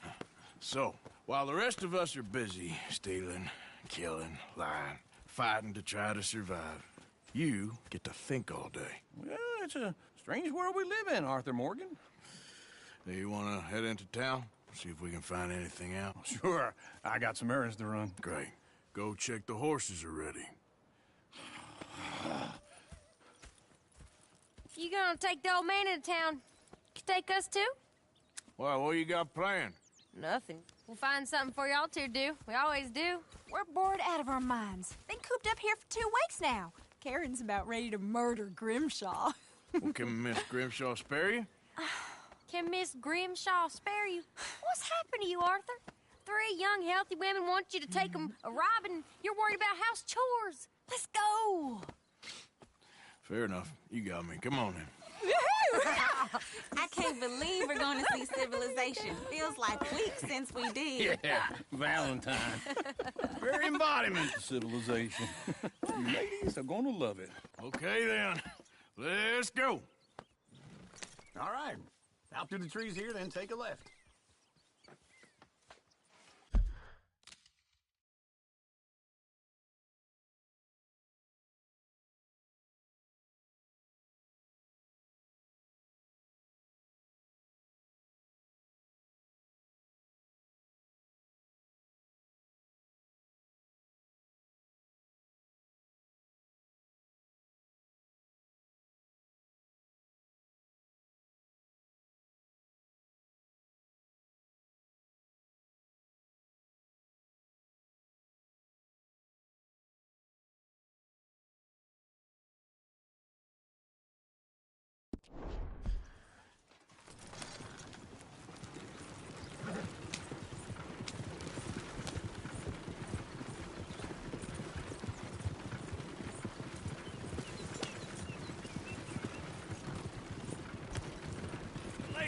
So, while the rest of us are busy stealing, killing, lying, fighting to try to survive, you get to think all day. Well, it's a strange world we live in, Arthur Morgan. Do you want to head into town? See if we can find anything out? Sure. I got some errands to run. Great. Go check the horses are ready. You gonna take the old man into town? You take us too? Well, what you got planned? Nothing. We'll find something for y'all to do. We always do. We're bored out of our minds. Been cooped up here for 2 weeks now. Karen's about ready to murder Grimshaw. Well, can Miss Grimshaw spare you? Can Miss Grimshaw spare you? What's happened to you, Arthur? 3 young, healthy women want you to take them a robbing. You're worried about house chores. Let's go. Fair enough. You got me. Come on then. I can't believe we're going to see civilization. Feels like weeks since we did. Yeah, Valentine. Very embodiment of civilization. You ladies are gonna love it. Okay then. Let's go. All right. Out through the trees here, then take a left.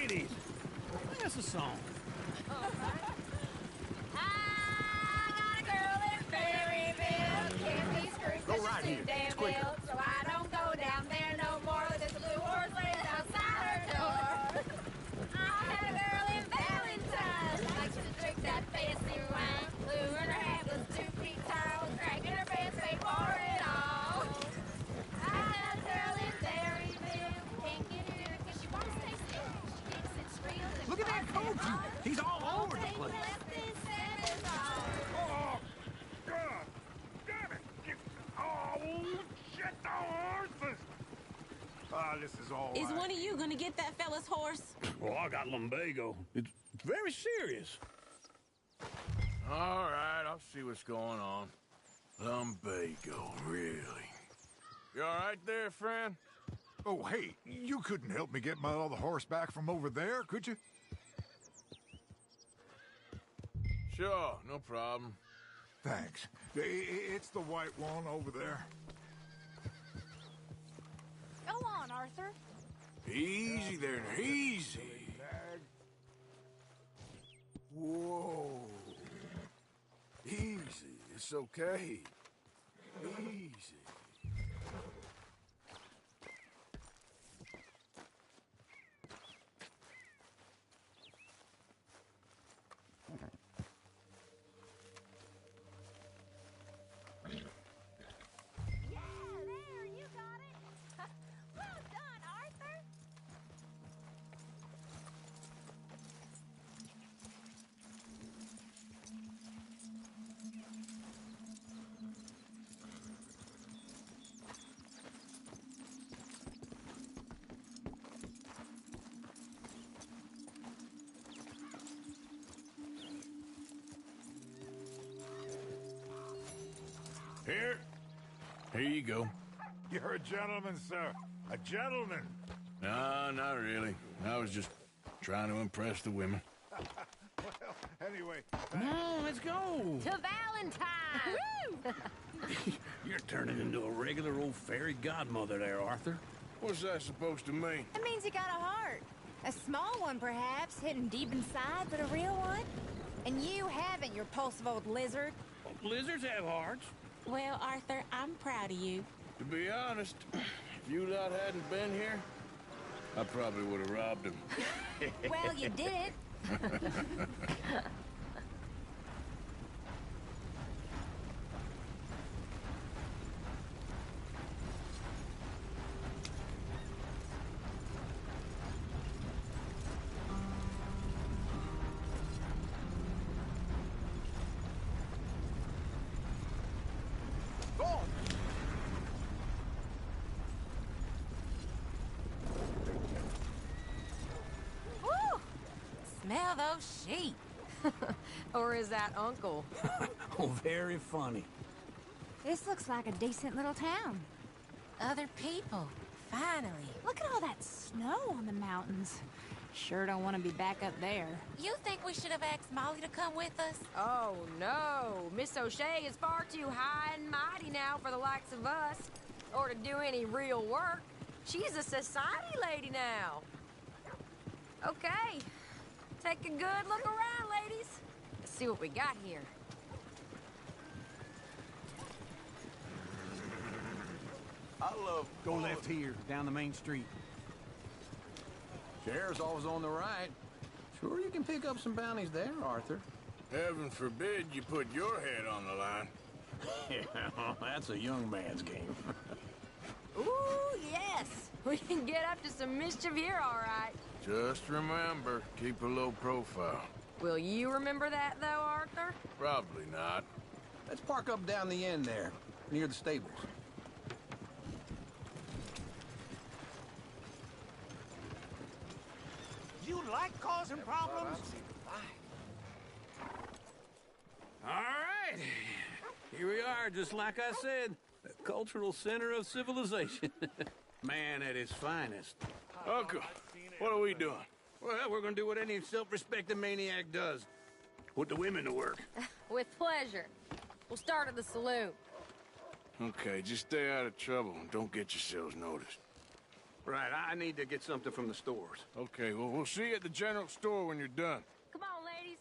ladies, sing us a song. Go right here. It's quicker. So I don't go down there no more. There's a blue horse waiting outside her door. I had a girl in Valentine. Likes to drink that fancy wine. Blue in her hat was 2 feet tall. Cracking her pants, paid for it all. I had a girl in Berryville. Can't get her here because she won't stay still. She kicks and squeals and Look at that coach. He's all over the place. Oh, God! Damn it! Oh, shit, the horses! Ah, this is all Is right. one of you gonna get that fella's horse? Well, I got lumbago. It's very serious. All right, I'll see what's going on. Lumbago, really? You all right there, friend? Oh, hey, you couldn't help me get my other horse back from over there, could you? Sure, no problem. Thanks. It's the white one over there. Go on, Arthur. Easy there, now, easy. Whoa. Easy, it's okay. Easy. Yeah, there, you got it. Well done, Arthur. Here you go. You're a gentleman, sir. A gentleman. No, not really. I was just trying to impress the women. Well, anyway. Come on, let's go. To Valentine! You're turning into a regular old fairy godmother there, Arthur. What's that supposed to mean? That means you got a heart. A small one, perhaps, hidden deep inside, but a real one. And you haven't, you repulsive old lizard. Well, lizards have hearts. Well, Arthur, I'm proud of you. To be honest, if you lot hadn't been here, I probably would have robbed him. Well, you did it. Woo! Smell those sheep. Or is that Uncle? Oh, very funny. This looks like a decent little town. Other people. Finally. Look at all that snow on the mountains. Sure don't want to be back up there. You think we should have asked Molly to come with us? Oh, no. Miss O'Shea is far too high and mighty now for the likes of us. Or to do any real work. She's a society lady now. Okay. Take a good look around, ladies. Let's see what we got here. I love... Go left here, down the main street. Sheriff's always on the right. Sure you can pick up some bounties there, Arthur. Heaven forbid you put your head on the line. Yeah, that's a young man's game. Ooh, yes. We can get up to some mischief here, all right. Just remember, keep a low profile. Will you remember that, though, Arthur? Probably not. Let's park up down the end there, near the stables. You like causing problems? All right. Here we are, just like I said. The cultural center of civilization. Man at his finest. Uncle, what are we doing? Well, we're gonna do what any self-respecting maniac does. Put the women to work. With pleasure. We'll start at the saloon. Okay, just stay out of trouble and don't get yourselves noticed. Right, I need to get something from the stores. Okay, well, we'll see you at the general store when you're done. Come on, ladies.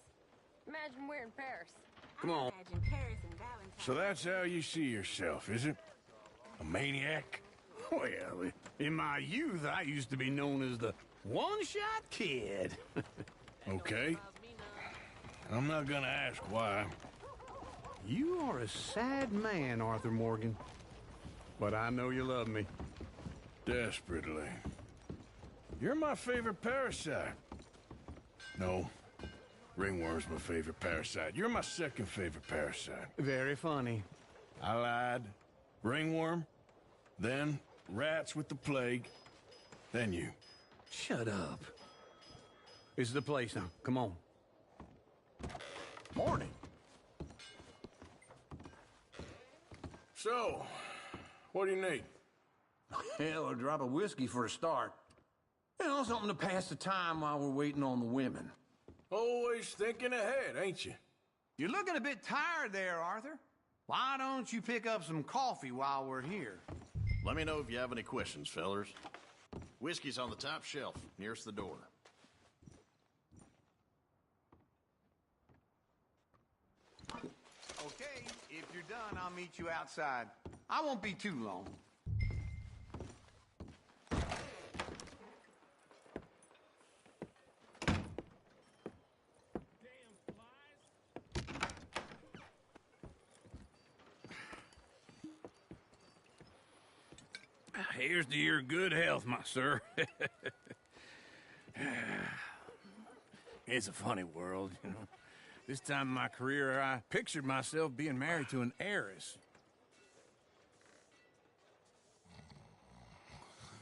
Imagine we're in Paris. Come on. Imagine Paris and Valentine. So that's how you see yourself, is it? A maniac? Well, in my youth, I used to be known as the one-shot kid. Okay. I'm not gonna ask why. You are a sad man, Arthur Morgan. But I know you love me. Desperately. You're my favorite parasite. No. Ringworm's my favorite parasite. You're my second favorite parasite. Very funny. I lied. Ringworm, then rats with the plague, then you. Shut up. This is the place now. Come on. Morning. So, what do you need? Hell, a drop of whiskey for a start. You know, something to pass the time while we're waiting on the women. Always thinking ahead, ain't you? You're looking a bit tired there, Arthur. Why don't you pick up some coffee while we're here? Let me know if you have any questions, fellers. Whiskey's on the top shelf, nearest the door. Okay, if you're done, I'll meet you outside. I won't be too long. Here's to your good health, my sir. It's a funny world, you know. This time in my career, I pictured myself being married to an heiress.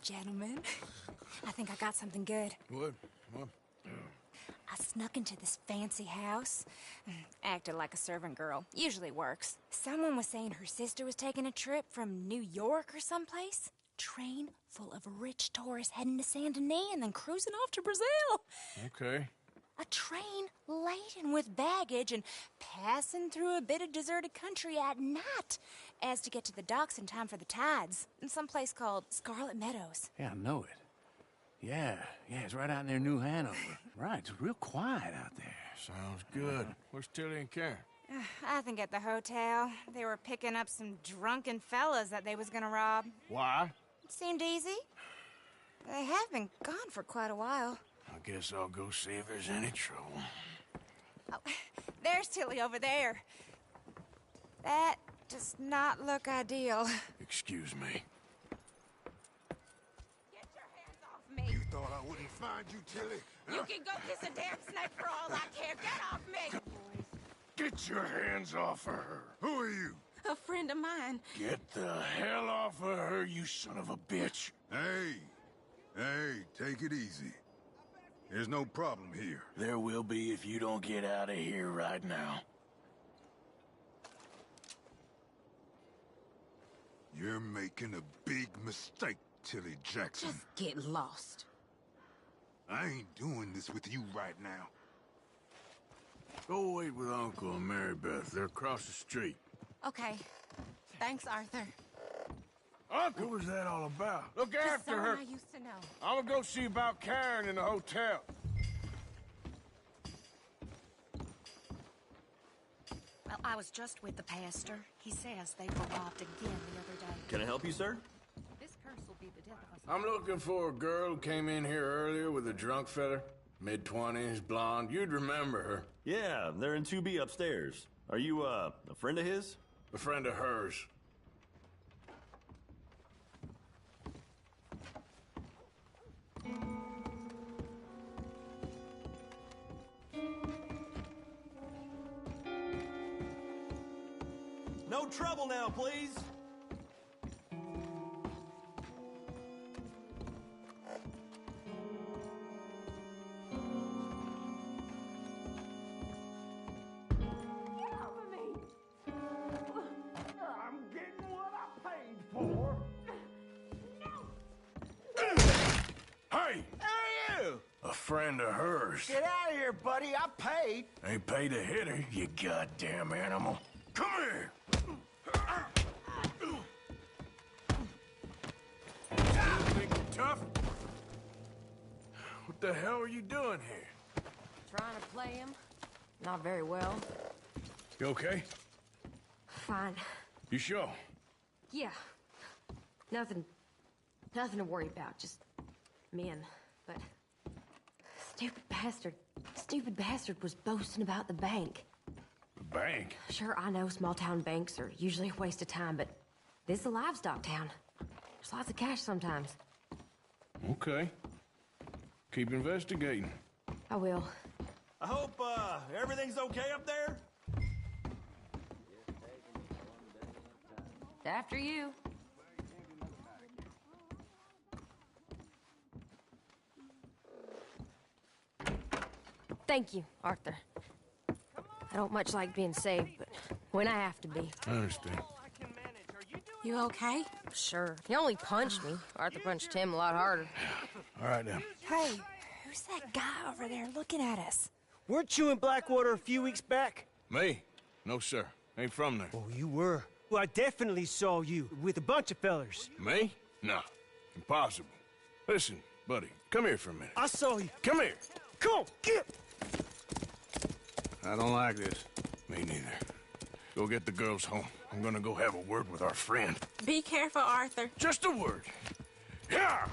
Gentlemen, I think I got something good. What? I snuck into this fancy house. Acted like a servant girl. Usually works. Someone was saying her sister was taking a trip from New York or someplace. Train full of rich tourists heading to Saint Denis and then cruising off to Brazil. Okay. A train laden with baggage and passing through a bit of deserted country at night as to get to the docks in time for the tides in some place called Scarlet Meadows. Yeah, I know it. Yeah, it's right out near New Hanover. Right, it's real quiet out there. Sounds good. Where's Tilly and Karen? I think at the hotel. They were picking up some drunken fellas that they was gonna rob. Why? It seemed easy. They have been gone for quite a while. I guess I'll go see if there's any trouble. Oh, there's Tilly over there. That does not look ideal. Excuse me. Get your hands off me. You thought I wouldn't find you, Tilly? You can go kiss a damn snake for all I care. Get off me! Get your hands off of her. Who are you? A friend of mine. Get the hell off of her, you son of a bitch. Hey, take it easy. There's no problem here. There will be if you don't get out of here right now. You're making a big mistake, Tilly Jackson. Just get lost. I ain't doing this with you right now. Go wait with Uncle and Mary Beth. They're across the street. Okay. Thanks, Arthur. Uncle, what was that all about? Look Just after her. someone I used to know. I'm gonna go see about Karen in the hotel. Well, I was just with the pastor. He says they were robbed again the other day. Can I help you, sir? This curse will be the death of us. I'm looking for a girl who came in here earlier with a drunk fella. Mid-20s, blonde. You'd remember her. Yeah, they're in 2B upstairs. Are you, a friend of his? A friend of hers. No trouble now, please. I'm getting what I paid for. Hey! Who are you? A friend of hers. Get out of here, buddy. I paid. Ain't paid to hit her, you goddamn animal. Come here! Still think you're tough? the hell are you doing here? Trying to play him. Not very well. You okay? Fine. You sure? Yeah. Nothing to worry about. Just men. But stupid bastard was boasting about the bank. The bank? Sure, I know small town banks are usually a waste of time, but this is a livestock town. There's lots of cash sometimes. Okay. Keep investigating. I will. I hope, everything's okay up there? After you. Thank you, Arthur. I don't much like being saved, but when I have to be. I understand. You okay? Sure. He only punched me. Arthur punched him a lot harder. All right, then. Hey, who's that guy over there looking at us? Weren't you in Blackwater a few weeks back? Me? No, sir. Ain't from there. Oh, you were. Well, I definitely saw you with a bunch of fellers. Me? No. Impossible. Listen, buddy, come here for a minute. I saw you. Come here. Come on, get! I don't like this. Me neither. Go get the girls home. I'm gonna go have a word with our friend. Be careful, Arthur. Just a word. Yeah!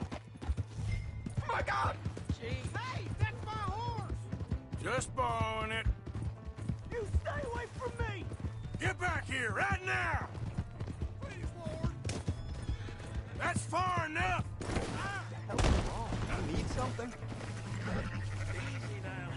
Oh my God! Jeez. Hey, that's my horse! Just borrowing it. You stay away from me! Get back here, right now! Please, Lord! That's far enough! You need something? Easy now.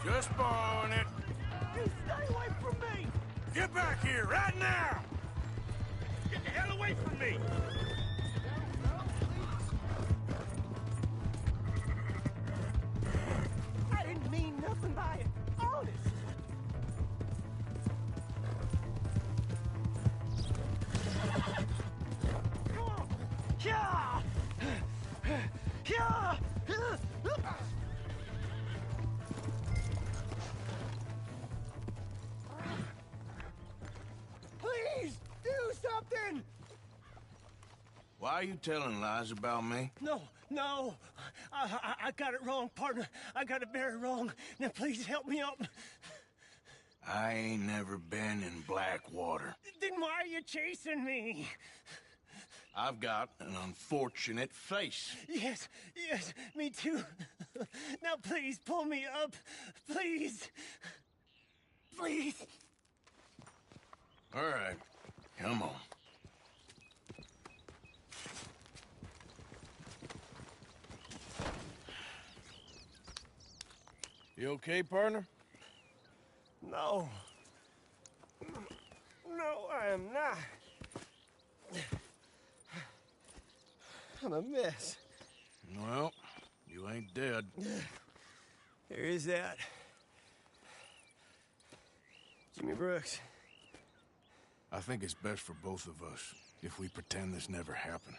Just borrowing it. You stay away from me! Get back here, right now! Get the hell away from me! I didn't mean nothing by it. Honest. Come on. Yeah! Yeah! Please, do something! Why are you telling lies about me? No. I got it wrong, partner. I got it very wrong. Now, please help me out. I ain't never been in Blackwater. Then why are you chasing me? I've got an unfortunate face. Yes, me too. Now, please, pull me up. Please. Please. All right, come on. You okay, partner? No. No, I am not. I'm a mess. Well, you ain't dead. There is that. Jimmy Brooks. I think it's best for both of us if we pretend this never happened.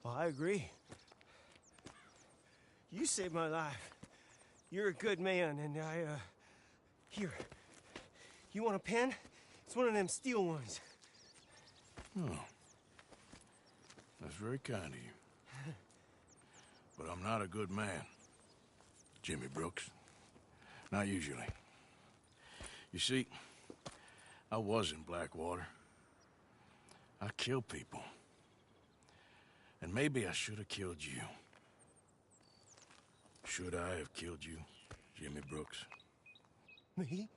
Well, I agree. You saved my life. You're a good man, and Here. You want a pen? It's one of them steel ones. Oh. That's very kind of you. But I'm not a good man, Jimmy Brooks. Not usually. You see, I was in Blackwater. I killed people. And maybe I should have killed you. Should I have killed you, Jimmy Brooks? Me?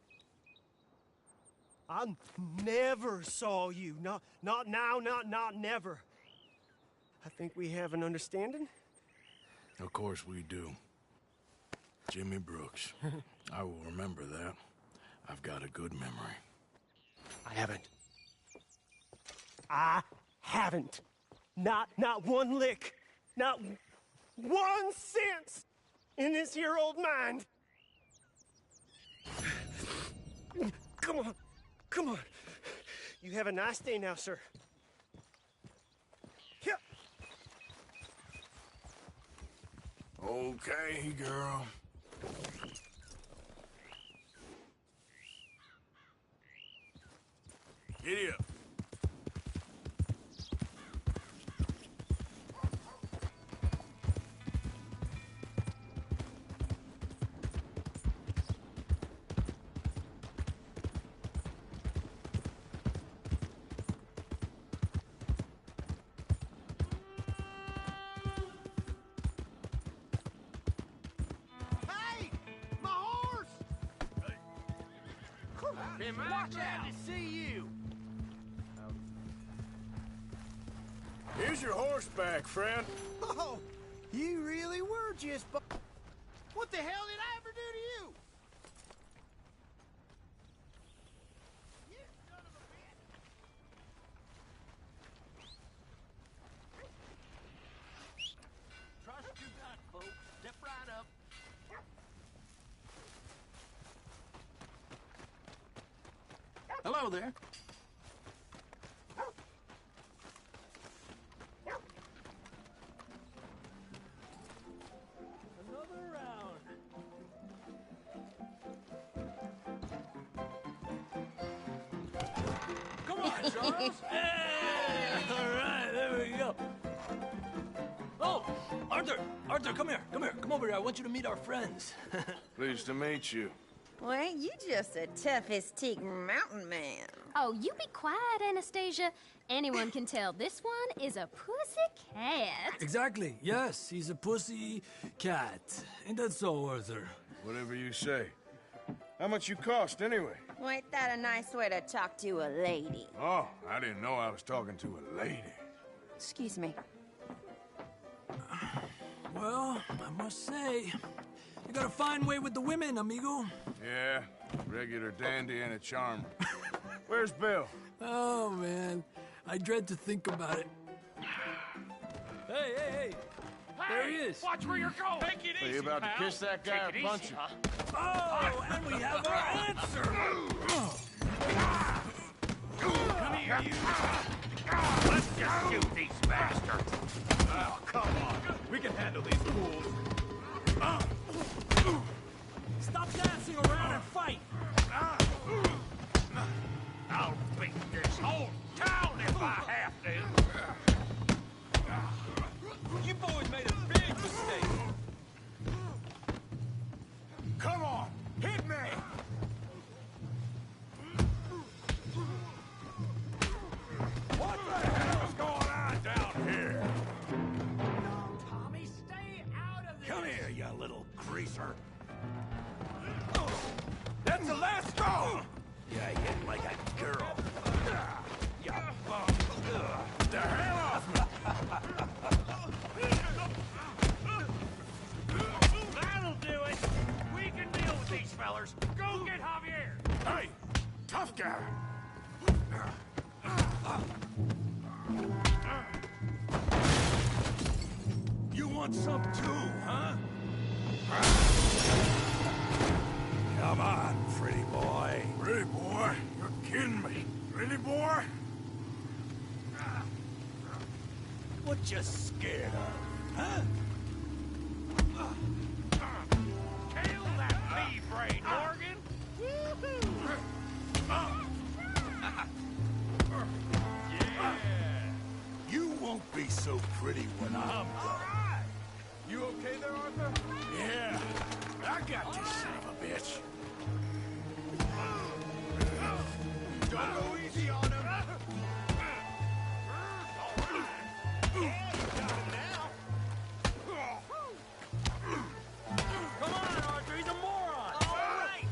I never saw you. Not now, not never. I think we have an understanding. Of course we do. Jimmy Brooks. I will remember that. I've got a good memory. I haven't. Not one lick. Not 1 cent in this here old mind. Come on. You have a nice day now, sir. Here. Okay, girl. Giddy up. Hey! My horse! Been Watch out! To see you! Here's your horseback, friend. Oh, you really were just... What the hell did I ever do to you? Trust your gut, folks. Step right up. Hello there. Another round. Come on, Charles. Hey! All right, there we go. Oh, Arthur, come here. Come over here. I want you to meet our friends. Pleased to meet you. Well, ain't you just a toughest-teak mountain man? Oh, you be quiet, Anastasia. Anyone can tell this one is a pussy cat. Exactly. Yes, he's a pussy cat. Ain't that so, Arthur? Whatever you say. How much you cost, anyway? Well, ain't that a nice way to talk to a lady? Oh, I didn't know I was talking to a lady. Excuse me. Well, I must say, you got a fine way with the women, amigo. Yeah, regular dandy and a charmer. Where's Bill? Oh, man. I dread to think about it. Hey! There he is. Watch where you're going. Take it Are easy, you about pal. to kiss that guy Take or it punch easy, him? huh? Oh, and we have our answer. Come here, you. Let's just shoot these bastards. Oh, come on. We can handle these fools. Stop dancing around and fight. I'll beat this whole town if I have to. You boys made a big mistake. Come on, hit me! What the hell's going on down here? Tommy, stay out of this. Come here, you little greaser. That's the last go! You hit like a girl. You bum. The hell off me! That'll do it. We can deal with these fellers. Go get Javier. Hey, tough guy. You want some too, huh? Come on, pretty boy. Pretty boy? You're kidding me. Pretty boy? What you scared of, huh? Kill that pea brain, Morgan. Yeah. You won't be so pretty when I'm done. You okay there, Arthur? Yeah. I got this son of a bitch. Don't go easy on him. Come on, Arthur. He's a moron. All right.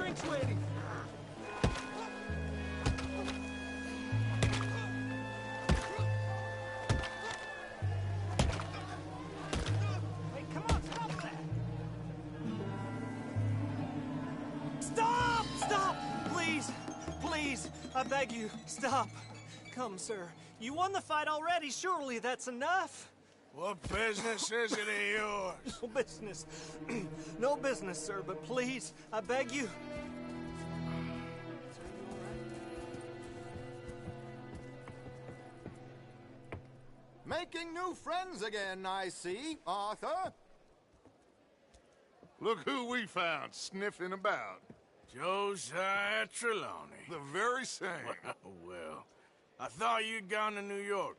drink's ready. Hey, come on, stop that! Stop! Stop! Please! Please! I beg you, stop. Come, sir. You won the fight already. Surely that's enough. What business is it of yours? No business. No business, sir, but please, I beg you. Making new friends again, I see, Arthur. Look who we found sniffing about. Josiah Trelawney. The very same. Well, I thought you'd gone to New York.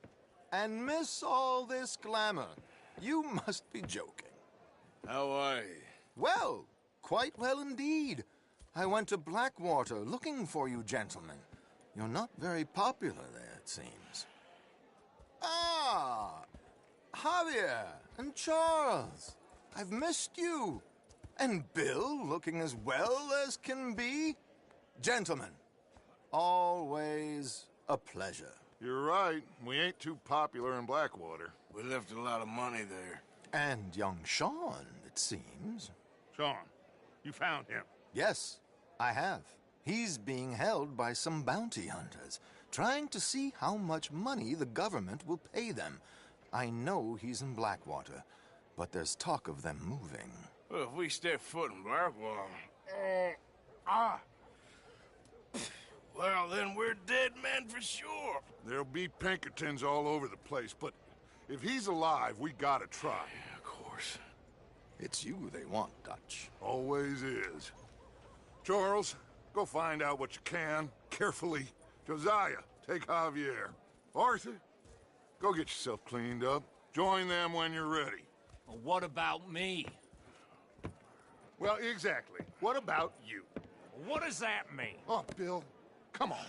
And miss all this glamour. You must be joking. How are you? Well, quite well indeed. I went to Blackwater looking for you gentlemen. You're not very popular there, it seems. Ah, Javier and Charles. I've missed you. And Bill looking as well as can be. Gentlemen, always a pleasure. You're right. We ain't too popular in Blackwater. We left a lot of money there. And young Sean, it seems. Sean, you found him? Yes, I have. He's being held by some bounty hunters, trying to see how much money the government will pay them. I know he's in Blackwater, but there's talk of them moving. Well, if we step foot in Blackwater... Well, then we're dead men for sure. There'll be Pinkertons all over the place, but if he's alive, we gotta try. Yeah, of course. It's you they want, Dutch. Always is. Charles, go find out what you can, carefully. Josiah, take Javier. Arthur, go get yourself cleaned up. Join them when you're ready. Well, what about me? Well, exactly. What about you? What does that mean? Oh, Bill, come on.